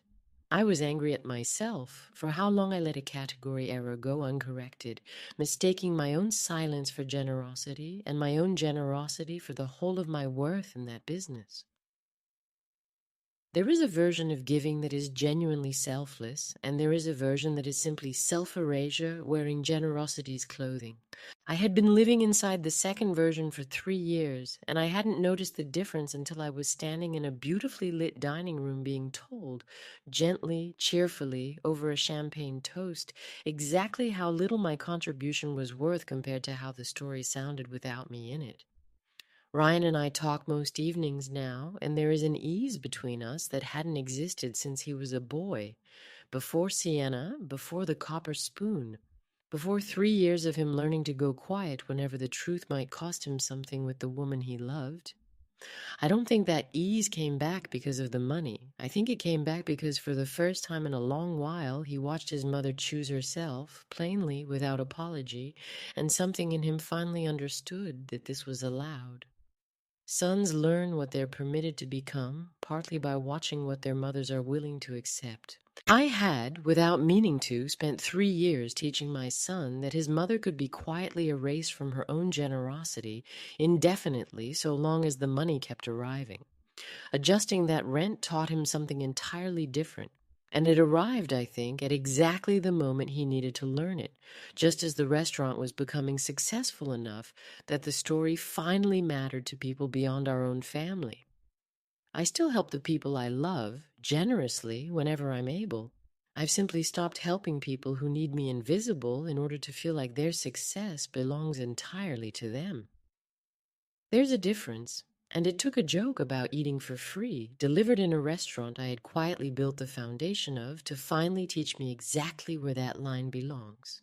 I was angry at myself for how long I let a category error go uncorrected, mistaking my own silence for generosity and my own generosity for the whole of my worth in that business. There is a version of giving that is genuinely selfless, and there is a version that is simply self-erasure wearing generosity's clothing. I had been living inside the second version for 3 years, and I hadn't noticed the difference until I was standing in a beautifully lit dining room being told, gently, cheerfully, over a champagne toast, exactly how little my contribution was worth compared to how the story sounded without me in it. Ryan and I talk most evenings now, and there is an ease between us that hadn't existed since he was a boy, before Sienna, before the copper spoon, before 3 years of him learning to go quiet whenever the truth might cost him something with the woman he loved. I don't think that ease came back because of the money. I think it came back because for the first time in a long while, he watched his mother choose herself, plainly, without apology, and something in him finally understood that this was allowed. Sons learn what they're permitted to become, partly by watching what their mothers are willing to accept. I had, without meaning to, spent 3 years teaching my son that his mother could be quietly erased from her own generosity indefinitely so long as the money kept arriving. Adjusting that rent taught him something entirely different. And it arrived, I think, at exactly the moment he needed to learn it, just as the restaurant was becoming successful enough that the story finally mattered to people beyond our own family. I still help the people I love, generously, whenever I'm able. I've simply stopped helping people who need me invisible in order to feel like their success belongs entirely to them. There's a difference. And it took a joke about eating for free, delivered in a restaurant I had quietly built the foundation of, to finally teach me exactly where that line belongs.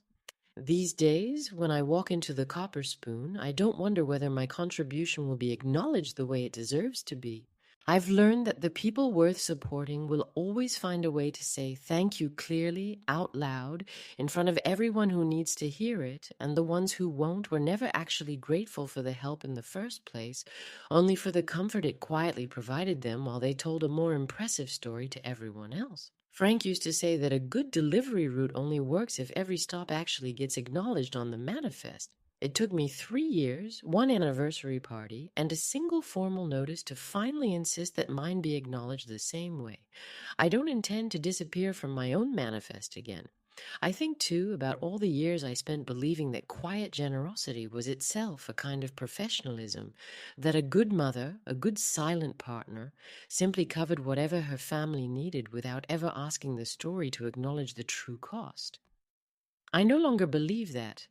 These days, when I walk into the Copper Spoon, I don't wonder whether my contribution will be acknowledged the way it deserves to be. I've learned that the people worth supporting will always find a way to say thank you clearly, out loud, in front of everyone who needs to hear it, and the ones who won't were never actually grateful for the help in the first place, only for the comfort it quietly provided them while they told a more impressive story to everyone else. Frank used to say that a good delivery route only works if every stop actually gets acknowledged on the manifest. It took me 3 years, one anniversary party, and a single formal notice to finally insist that mine be acknowledged the same way. I don't intend to disappear from my own manifest again. I think, too, about all the years I spent believing that quiet generosity was itself a kind of professionalism, that a good mother, a good silent partner, simply covered whatever her family needed without ever asking the story to acknowledge the true cost. I no longer believe that.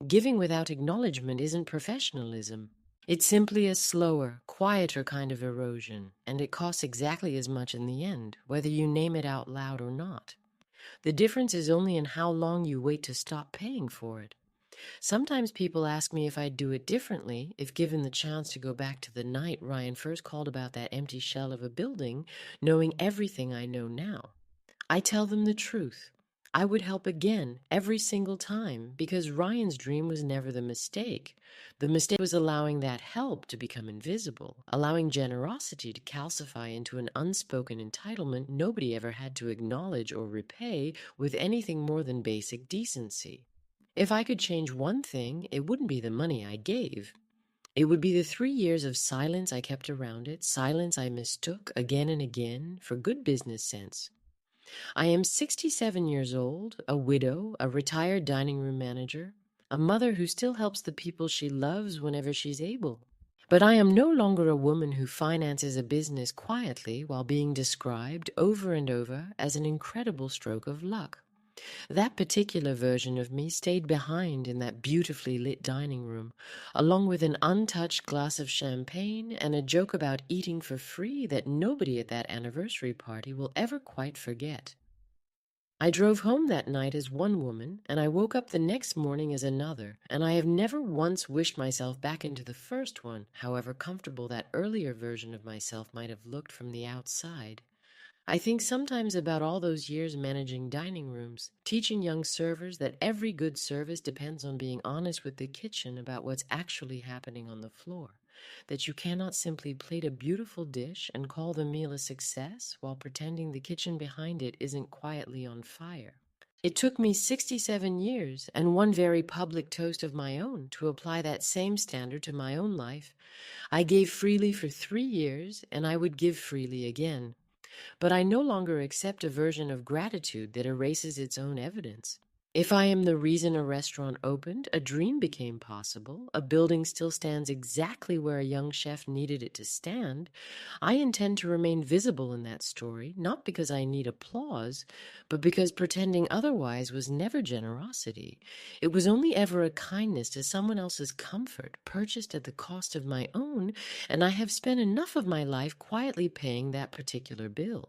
Giving without acknowledgement isn't professionalism. It's simply a slower, quieter kind of erosion, and it costs exactly as much in the end, whether you name it out loud or not. The difference is only in how long you wait to stop paying for it. Sometimes people ask me if I'd do it differently if given the chance to go back to the night Ryan first called about that empty shell of a building, knowing everything I know now. I tell them the truth. I would help again every single time because Ryan's dream was never the mistake. The mistake was allowing that help to become invisible, allowing generosity to calcify into an unspoken entitlement nobody ever had to acknowledge or repay with anything more than basic decency. If I could change one thing, it wouldn't be the money I gave. It would be the 3 years of silence I kept around it, silence I mistook again and again for good business sense. I am 67 years old, a widow, a retired dining room manager, a mother who still helps the people she loves whenever she's able. But I am no longer a woman who finances a business quietly while being described over and over as an incredible stroke of luck. That particular version of me stayed behind in that beautifully lit dining room, along with an untouched glass of champagne and a joke about eating for free that nobody at that anniversary party will ever quite forget. I drove home that night as one woman, and I woke up the next morning as another, and I have never once wished myself back into the first one, however comfortable that earlier version of myself might have looked from the outside. I think sometimes about all those years managing dining rooms, teaching young servers that every good service depends on being honest with the kitchen about what's actually happening on the floor, that you cannot simply plate a beautiful dish and call the meal a success while pretending the kitchen behind it isn't quietly on fire. It took me 67 years and one very public toast of my own to apply that same standard to my own life. I gave freely for 3 years, and I would give freely again. But I no longer accept a version of gratitude that erases its own evidence. If I am the reason a restaurant opened, a dream became possible, a building still stands exactly where a young chef needed it to stand, I intend to remain visible in that story, not because I need applause, but because pretending otherwise was never generosity. It was only ever a kindness to someone else's comfort, purchased at the cost of my own, and I have spent enough of my life quietly paying that particular bill.